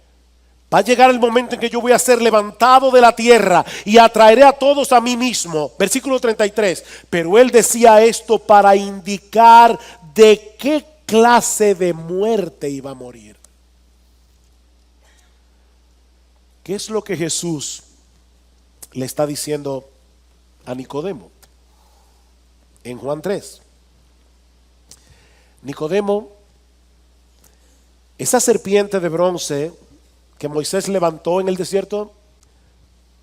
[SPEAKER 1] Va a llegar el momento en que yo voy a ser levantado de la tierra y atraeré a todos a mí mismo. Versículo 33. Pero él decía esto para indicar de qué clase de muerte iba a morir. ¿Qué es lo que Jesús le está diciendo a Nicodemo? En Juan 3. Nicodemo, esa serpiente de bronce que Moisés levantó en el desierto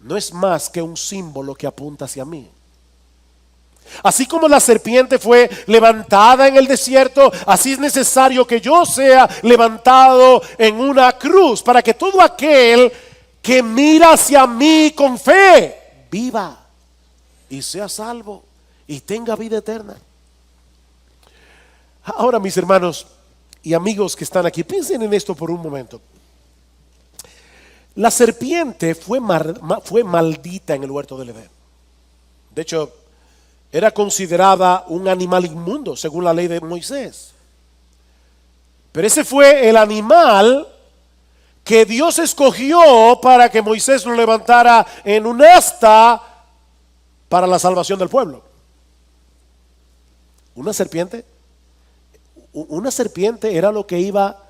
[SPEAKER 1] no es más que un símbolo que apunta hacia mí. Así como la serpiente fue levantada en el desierto, así es necesario que yo sea levantado en una cruz para que todo aquel que mira hacia mí con fe viva y sea salvo y tenga vida eterna. Ahora, mis hermanos y amigos que están aquí, piensen en esto por un momento. La serpiente fue maldita en el huerto del Edén. De hecho, era considerada un animal inmundo según la ley de Moisés. Pero ese fue el animal que Dios escogió para que Moisés lo levantara en un asta para la salvación del pueblo. Una serpiente era lo que iba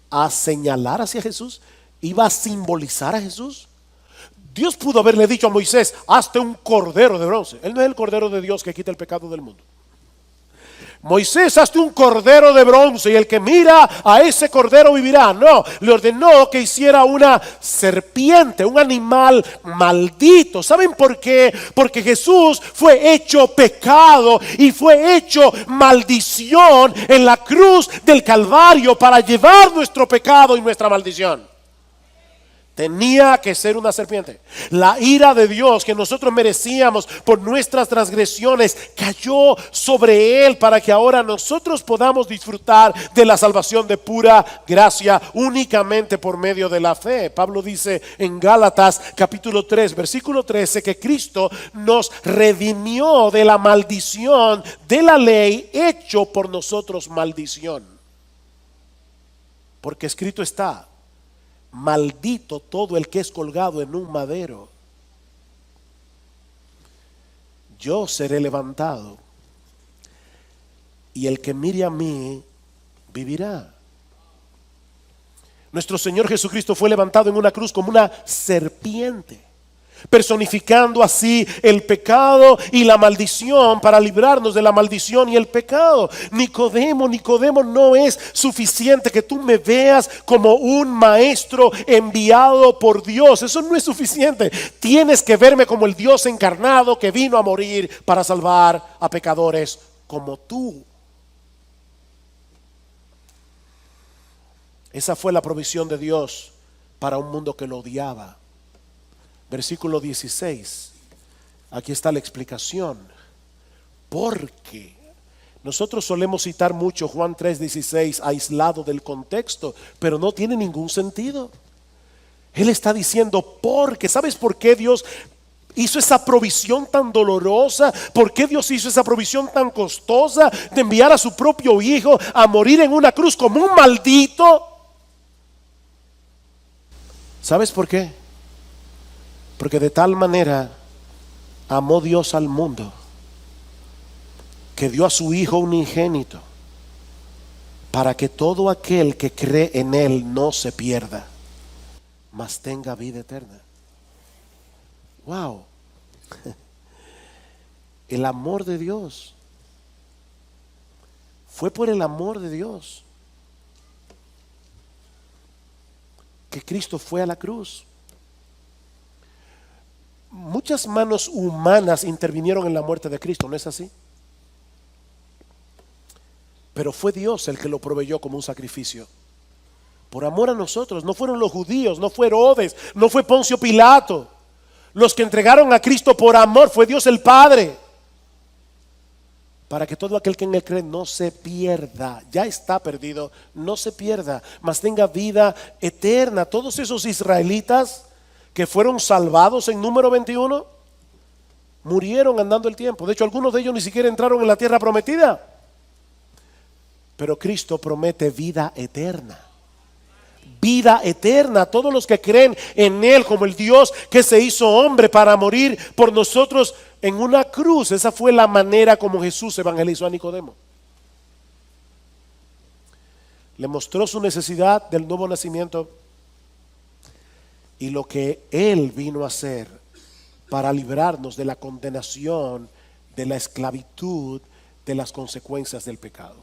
[SPEAKER 1] a señalar hacia Jesús, iba a simbolizar a Jesús. Dios pudo haberle dicho a Moisés, hazte un cordero de bronce. Él no es el cordero de Dios que quita el pecado del mundo. Moisés, hazte un cordero de bronce y el que mira a ese cordero vivirá. No, le ordenó que hiciera una serpiente, un animal maldito. ¿Saben por qué? Porque Jesús fue hecho pecado y fue hecho maldición en la cruz del Calvario para llevar nuestro pecado y nuestra maldición. Tenía que ser una serpiente. La ira de Dios que nosotros merecíamos por nuestras transgresiones cayó sobre él para que ahora nosotros podamos disfrutar de la salvación de pura gracia únicamente por medio de la fe. Pablo dice en Gálatas capítulo 3 versículo 13 que Cristo nos redimió de la maldición de la ley, hecho por nosotros maldición. Porque escrito está: maldito todo el que es colgado en un madero. Yo seré levantado y el que mire a mí vivirá. Nuestro Señor Jesucristo fue levantado en una cruz como una serpiente, personificando así el pecado y la maldición para librarnos de la maldición y el pecado. Nicodemo, no es suficiente que tú me veas como un maestro enviado por Dios. Eso no es suficiente. Tienes que verme como el Dios encarnado que vino a morir para salvar a pecadores como tú. Esa fue la provisión de Dios para un mundo que lo odiaba. Versículo 16. Aquí está la explicación. Porque nosotros solemos citar mucho Juan 3:16 aislado del contexto, pero no tiene ningún sentido. Él está diciendo porque. ¿Sabes por qué Dios hizo esa provisión tan dolorosa? ¿Por qué Dios hizo esa provisión tan costosa de enviar a su propio hijo a morir en una cruz como un maldito? ¿Sabes por qué? Porque de tal manera amó Dios al mundo que dio a su Hijo unigénito para que todo aquel que cree en Él no se pierda, mas tenga vida eterna. Wow. El amor de Dios. Fue por el amor de Dios que Cristo fue a la cruz. Muchas manos humanas intervinieron en la muerte de Cristo, ¿no es así? Pero fue Dios el que lo proveyó como un sacrificio. Por amor a nosotros. No fueron los judíos, no fue Herodes, no fue Poncio Pilato. Los que entregaron a Cristo por amor fue Dios el Padre. Para que todo aquel que en Él cree no se pierda. Ya está perdido, no se pierda, mas tenga vida eterna. Todos esos israelitas que fueron salvados en Número 21 murieron andando el tiempo. De hecho, algunos de ellos ni siquiera entraron en la tierra prometida. Pero Cristo promete vida eterna. Vida eterna a todos los que creen en Él como el Dios que se hizo hombre para morir por nosotros en una cruz. Esa fue la manera como Jesús evangelizó a Nicodemo. Le mostró su necesidad del nuevo nacimiento y lo que Él vino a hacer para librarnos de la condenación, de la esclavitud, de las consecuencias del pecado.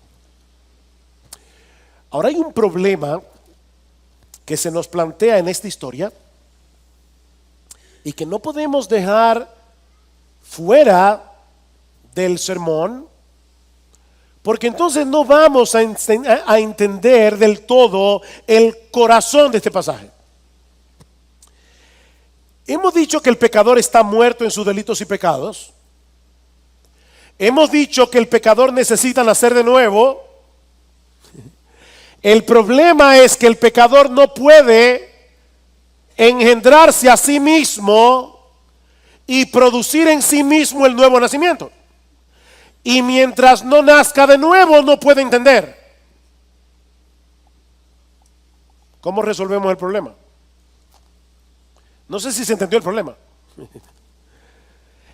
[SPEAKER 1] Ahora hay un problema que se nos plantea en esta historia y que no podemos dejar fuera del sermón, porque entonces no vamos a entender del todo el corazón de este pasaje. Hemos dicho que el pecador está muerto en sus delitos y pecados. Hemos dicho que el pecador necesita nacer de nuevo. El problema es que el pecador no puede engendrarse a sí mismo y producir en sí mismo el nuevo nacimiento. Y mientras no nazca de nuevo, no puede entender. ¿Cómo resolvemos el problema? No sé si se entendió el problema.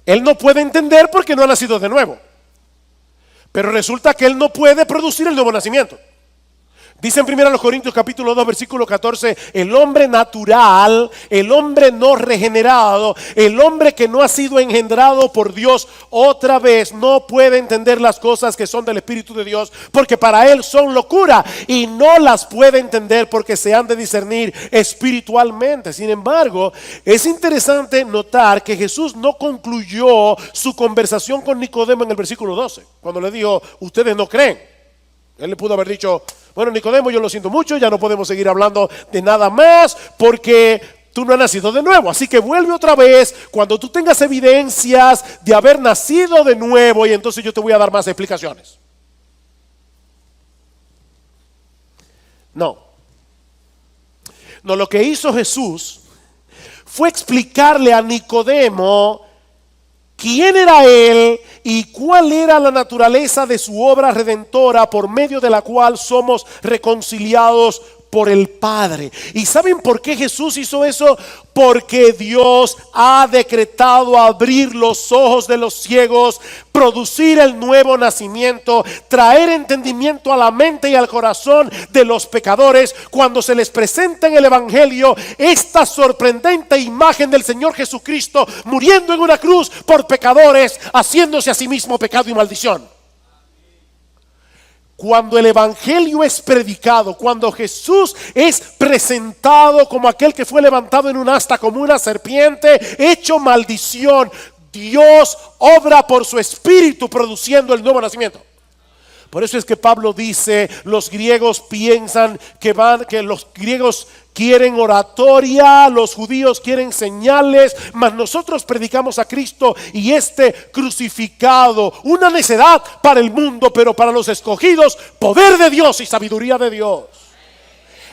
[SPEAKER 1] Él no puede entender porque no ha nacido de nuevo. Pero resulta que él no puede producir el nuevo nacimiento. Dice en 1 Corintios capítulo 2 versículo 14, el hombre natural, el hombre no regenerado, el hombre que no ha sido engendrado por Dios otra vez, no puede entender las cosas que son del Espíritu de Dios, porque para él son locura y no las puede entender porque se han de discernir espiritualmente. Sin embargo, es interesante notar que Jesús no concluyó su conversación con Nicodemo en el versículo 12, cuando le dijo, ustedes no creen. Él le pudo haber dicho, bueno, Nicodemo, yo lo siento mucho, ya no podemos seguir hablando de nada más porque tú no has nacido de nuevo. Así que vuelve otra vez cuando tú tengas evidencias de haber nacido de nuevo y entonces yo te voy a dar más explicaciones. No, lo que hizo Jesús fue explicarle a Nicodemo quién era él y cuál era la naturaleza de su obra redentora por medio de la cual somos reconciliados por el Padre. ¿Y saben por qué Jesús hizo eso? Porque Dios ha decretado abrir los ojos de los ciegos, producir el nuevo nacimiento, traer entendimiento a la mente y al corazón de los pecadores cuando se les presenta en el Evangelio esta sorprendente imagen del Señor Jesucristo muriendo en una cruz por pecadores, haciéndose a sí mismo pecado y maldición. Cuando el Evangelio es predicado, cuando Jesús es presentado como aquel que fue levantado en un asta como una serpiente, hecho maldición, Dios obra por su Espíritu produciendo el nuevo nacimiento. Por eso es que Pablo dice, los griegos piensan que los griegos quieren oratoria, los judíos quieren señales, mas nosotros predicamos a Cristo y este crucificado, una necedad para el mundo, pero para los escogidos, poder de Dios y sabiduría de Dios.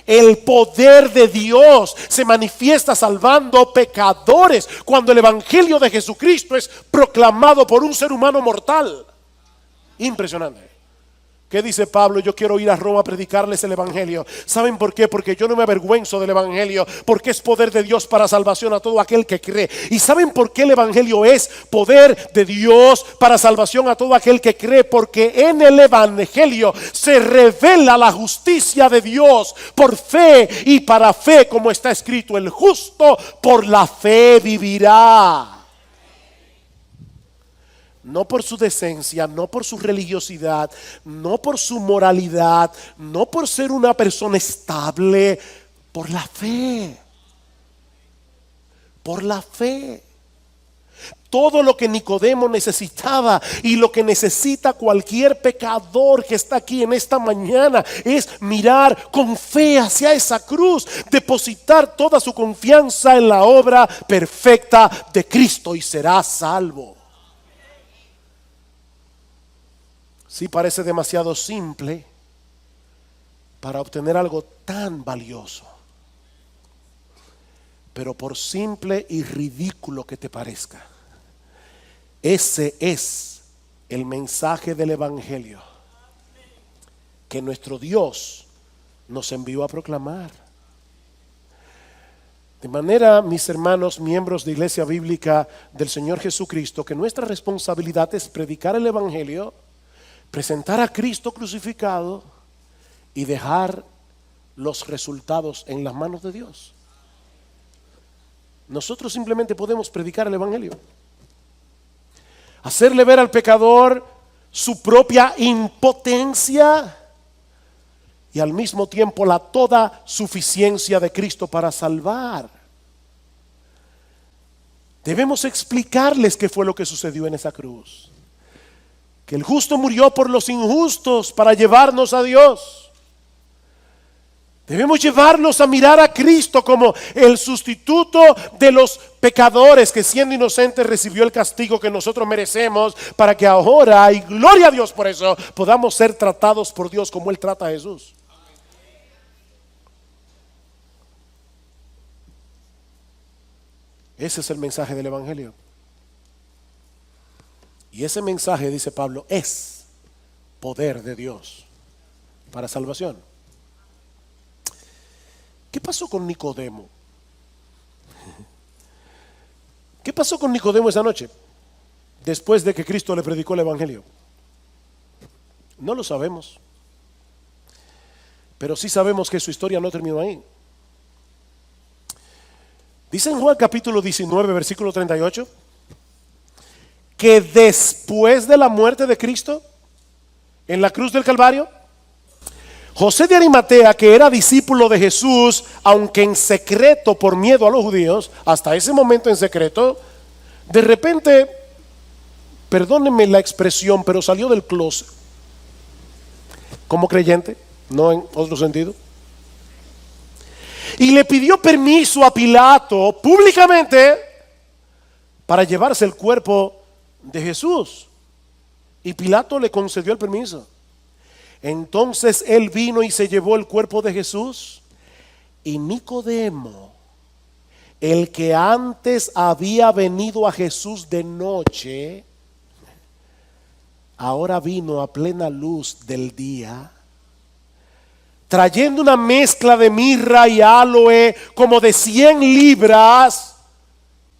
[SPEAKER 1] El poder de Dios se manifiesta salvando pecadores cuando el Evangelio de Jesucristo es proclamado por un ser humano mortal. Impresionante. ¿Qué dice Pablo? Yo quiero ir a Roma a predicarles el evangelio. ¿Saben por qué? Porque yo no me avergüenzo del evangelio, porque es poder de Dios para salvación a todo aquel que cree. ¿Y saben por qué el evangelio es poder de Dios para salvación a todo aquel que cree? Porque en el evangelio se revela la justicia de Dios por fe y para fe, como está escrito: el justo por la fe vivirá. No por su decencia, no por su religiosidad, no por su moralidad, no por ser una persona estable, por la fe. Por la fe. Todo lo que Nicodemo necesitaba y lo que necesita cualquier pecador que está aquí en esta mañana es mirar con fe hacia esa cruz, depositar toda su confianza en la obra perfecta de Cristo y será salvo. Sí, parece demasiado simple para obtener algo tan valioso, pero por simple y ridículo que te parezca, ese es el mensaje del evangelio que nuestro Dios nos envió a proclamar. De manera, mis hermanos, miembros de Iglesia Bíblica del Señor Jesucristo, que nuestra responsabilidad es predicar el evangelio, presentar a Cristo crucificado y dejar los resultados en las manos de Dios. Nosotros simplemente podemos predicar el evangelio, hacerle ver al pecador su propia impotencia y al mismo tiempo la toda suficiencia de Cristo para salvar. Debemos explicarles qué fue lo que sucedió en esa cruz. Que el justo murió por los injustos para llevarnos a Dios. Debemos llevarlos a mirar a Cristo como el sustituto de los pecadores, que siendo inocentes recibió el castigo que nosotros merecemos, para que ahora, y gloria a Dios por eso, podamos ser tratados por Dios como Él trata a Jesús. Ese es el mensaje del evangelio. Y ese mensaje, dice Pablo, es poder de Dios para salvación. ¿Qué pasó con Nicodemo? ¿Qué pasó con Nicodemo esa noche, después de que Cristo le predicó el evangelio? No lo sabemos, pero sí sabemos que su historia no terminó ahí. Dice en Juan capítulo 19, versículo 38, que después de la muerte de Cristo en la cruz del Calvario, José de Arimatea, que era discípulo de Jesús, aunque en secreto por miedo a los judíos, hasta ese momento en secreto, de repente, perdónenme la expresión, pero salió del closet como creyente, no en otro sentido, y le pidió permiso a Pilato públicamente para llevarse el cuerpo de Jesús, y Pilato le concedió el permiso. Entonces él vino y se llevó el cuerpo de Jesús, y Nicodemo, el que antes había venido a Jesús de noche, ahora vino a plena luz del día, trayendo una mezcla de mirra y aloe como de 100 libras.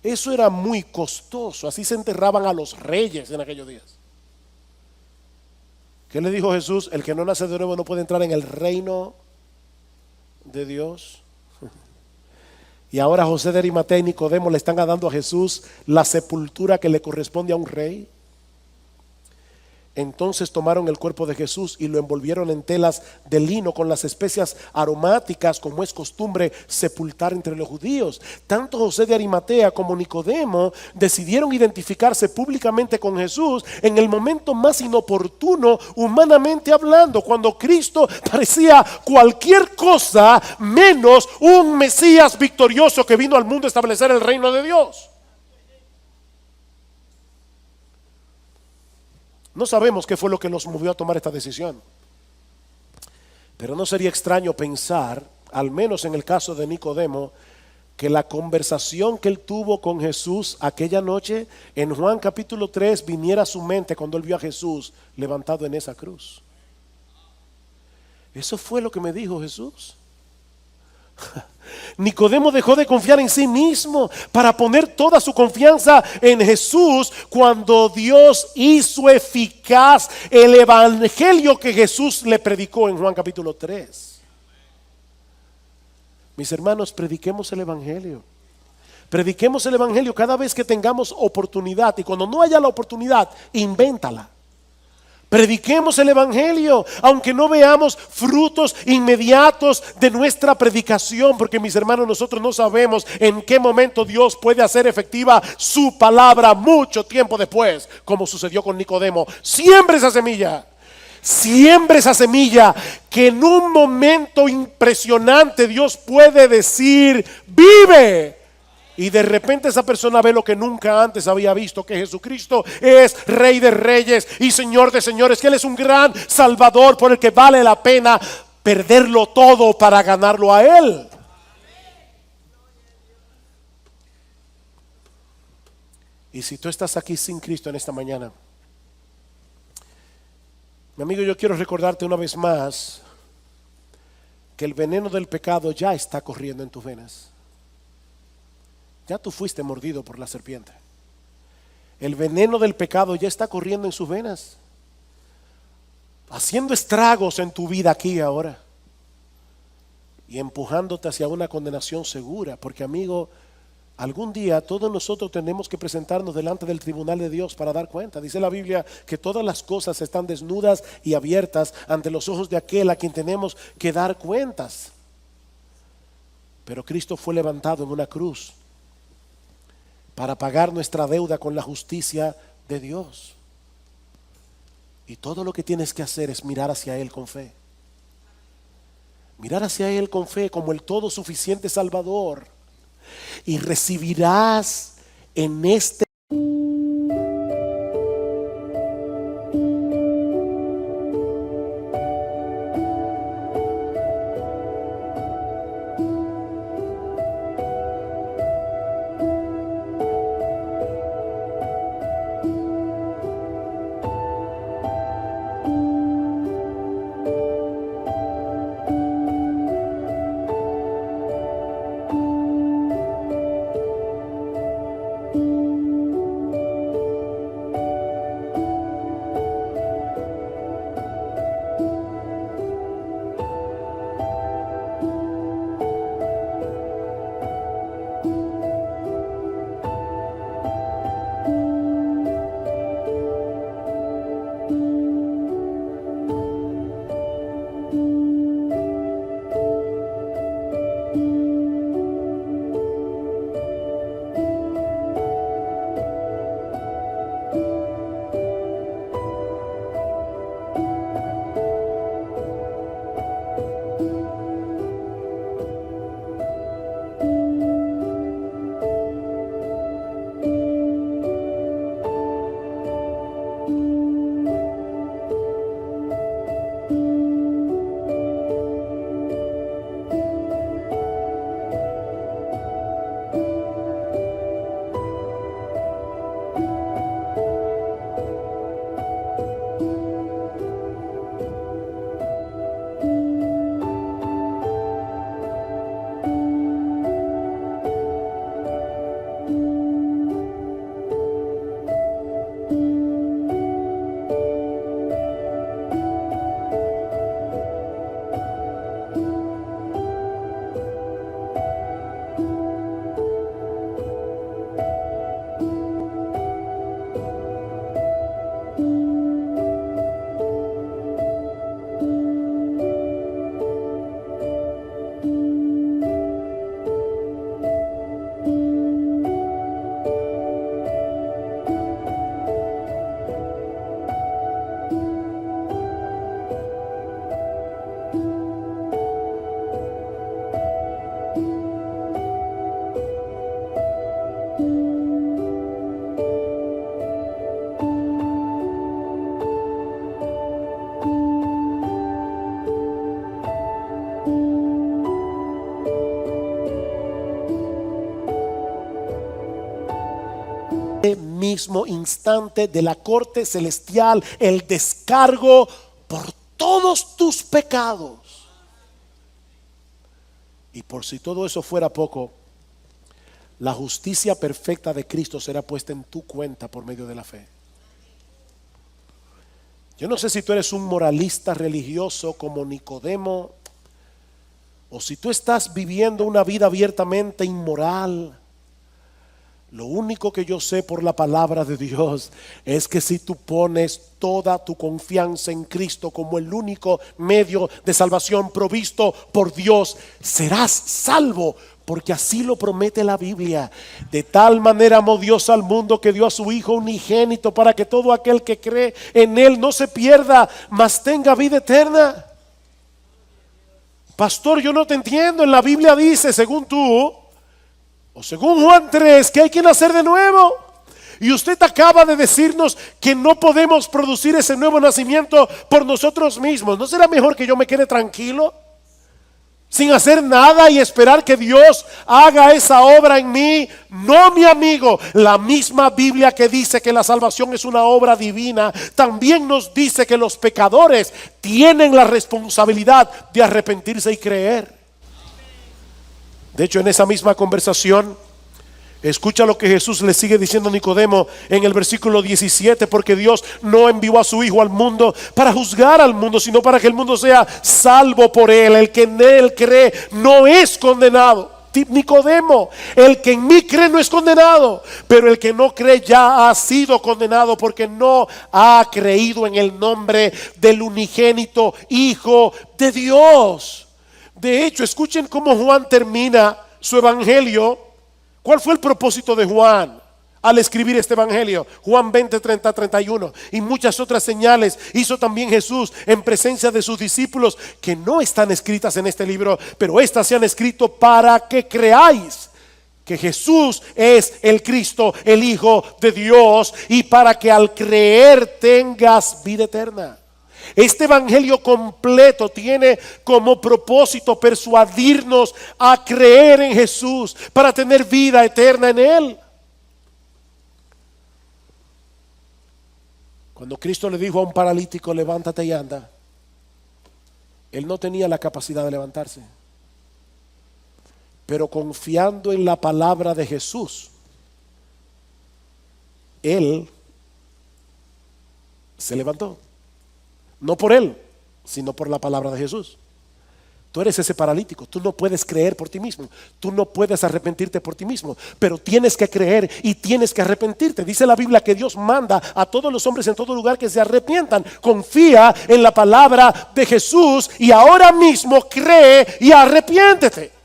[SPEAKER 1] Eso era muy costoso, así se enterraban a los reyes en aquellos días. ¿Qué le dijo Jesús? El que no nace de nuevo no puede entrar en el reino de Dios. Y ahora José de Arimatea y Nicodemo le están dando a Jesús la sepultura que le corresponde a un rey. Entonces tomaron el cuerpo de Jesús y lo envolvieron en telas de lino con las especias aromáticas, como es costumbre sepultar entre los judíos. Tanto José de Arimatea como Nicodemo decidieron identificarse públicamente con Jesús en el momento más inoportuno, humanamente hablando, cuando Cristo parecía cualquier cosa menos un Mesías victorioso que vino al mundo a establecer el reino de Dios. No sabemos qué fue lo que los movió a tomar esta decisión, pero no sería extraño pensar, al menos en el caso de Nicodemo, que la conversación que él tuvo con Jesús aquella noche en Juan capítulo 3 viniera a su mente cuando él vio a Jesús levantado en esa cruz. Eso fue lo que me dijo Jesús. Nicodemo dejó de confiar en sí mismo para poner toda su confianza en Jesús cuando Dios hizo eficaz el evangelio que Jesús le predicó en Juan capítulo 3. Mis hermanos, prediquemos el evangelio. Prediquemos el evangelio cada vez que tengamos oportunidad, y cuando no haya la oportunidad, invéntala. Prediquemos el evangelio, aunque no veamos frutos inmediatos de nuestra predicación, porque mis hermanos, nosotros no sabemos en qué momento Dios puede hacer efectiva su palabra mucho tiempo después, como sucedió con Nicodemo. Siembre esa semilla. Siembre esa semilla que en un momento impresionante Dios puede decir: vive. Y de repente esa persona ve lo que nunca antes había visto, que Jesucristo es Rey de Reyes y Señor de Señores, que Él es un gran Salvador por el que vale la pena perderlo todo para ganarlo a Él. Y si tú estás aquí sin Cristo en esta mañana, mi amigo, yo quiero recordarte una vez más que el veneno del pecado ya está corriendo en tus venas. Ya tú fuiste mordido por la serpiente. El veneno del pecado ya está corriendo en sus venas, haciendo estragos en tu vida aquí y ahora, y empujándote hacia una condenación segura. Porque, amigo, algún día todos nosotros tenemos que presentarnos delante del tribunal de Dios para dar cuenta. Dice la Biblia que todas las cosas están desnudas y abiertas ante los ojos de aquel a quien tenemos que dar cuentas. Pero Cristo fue levantado en una cruz para pagar nuestra deuda con la justicia de Dios. Y todo lo que tienes que hacer es mirar hacia Él con fe. Mirar hacia Él con fe como el todo suficiente Salvador. Y recibirás en este mismo instante de la corte celestial el descargo por todos tus pecados. Y por si todo eso fuera poco, la justicia perfecta de Cristo será puesta en tu cuenta por medio de la fe. Yo no sé si tú eres un moralista religioso como Nicodemo, o si tú estás viviendo una vida abiertamente inmoral. Lo único que yo sé por la palabra de Dios es que si tú pones toda tu confianza en Cristo como el único medio de salvación provisto por Dios, serás salvo, porque así lo promete la Biblia. De tal manera amó Dios al mundo que dio a su Hijo unigénito para que todo aquel que cree en Él no se pierda, mas tenga vida eterna. Pastor, yo no te entiendo. En la Biblia dice, según tú, o según Juan 3, que hay que nacer de nuevo. Y usted acaba de decirnos que no podemos producir ese nuevo nacimiento por nosotros mismos. ¿No será mejor que yo me quede tranquilo, sin hacer nada, y esperar que Dios haga esa obra en mí? No, mi amigo. La misma Biblia que dice que la salvación es una obra divina, también nos dice que los pecadores tienen la responsabilidad de arrepentirse y creer. De hecho, en esa misma conversación, escucha lo que Jesús le sigue diciendo a Nicodemo en el versículo 17: porque Dios no envió a su Hijo al mundo para juzgar al mundo, sino para que el mundo sea salvo por él. El que en él cree no es condenado. Nicodemo, el que en mí cree no es condenado, pero el que no cree ya ha sido condenado, porque no ha creído en el nombre del unigénito Hijo de Dios. De hecho, escuchen cómo Juan termina su evangelio. ¿Cuál fue el propósito de Juan al escribir este evangelio? Juan 20, 30, 31. Y muchas otras señales hizo también Jesús en presencia de sus discípulos, que no están escritas en este libro, pero estas se han escrito para que creáis que Jesús es el Cristo, el Hijo de Dios, y para que al creer tengas vida eterna. Este evangelio completo tiene como propósito persuadirnos a creer en Jesús para tener vida eterna en Él. Cuando Cristo le dijo a un paralítico, levántate y anda, él no tenía la capacidad de levantarse, pero confiando en la palabra de Jesús, él se levantó. No por él, sino por la palabra de Jesús. Tú eres ese paralítico. Tú no puedes creer por ti mismo. Tú no puedes arrepentirte por ti mismo. Pero tienes que creer y tienes que arrepentirte. Dice la Biblia que Dios manda a todos los hombres en todo lugar que se arrepientan. Confía en la palabra de Jesús y ahora mismo cree y arrepiéntete.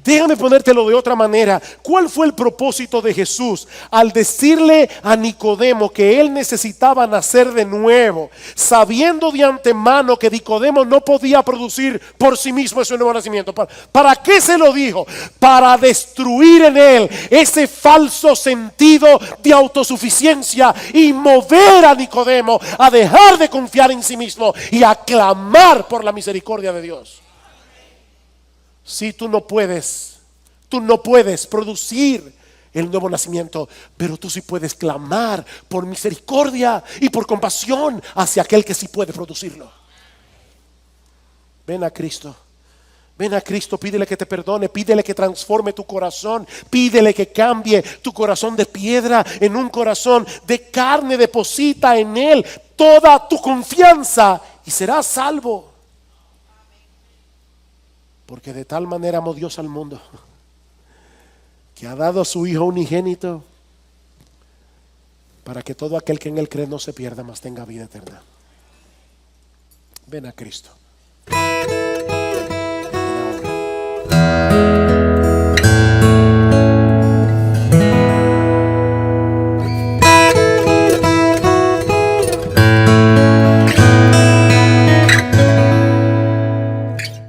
[SPEAKER 1] Déjame ponértelo de otra manera. ¿Cuál fue el propósito de Jesús al decirle a Nicodemo que él necesitaba nacer de nuevo, sabiendo de antemano que Nicodemo no podía producir por sí mismo ese nuevo nacimiento? ¿Para qué se lo dijo? Para destruir en él ese falso sentido de autosuficiencia y mover a Nicodemo a dejar de confiar en sí mismo y a clamar por la misericordia de Dios. Si tú no puedes producir el nuevo nacimiento, pero tú sí puedes clamar por misericordia y por compasión hacia aquel que sí puede producirlo. Ven a Cristo. Ven a Cristo, pídele que te perdone, pídele que transforme tu corazón, pídele que cambie tu corazón de piedra en un corazón de carne. Deposita en Él toda tu confianza y serás salvo. Porque de tal manera amó Dios al mundo, que ha dado a su Hijo unigénito, para que todo aquel que en Él cree no se pierda, mas tenga vida eterna. Ven a Cristo.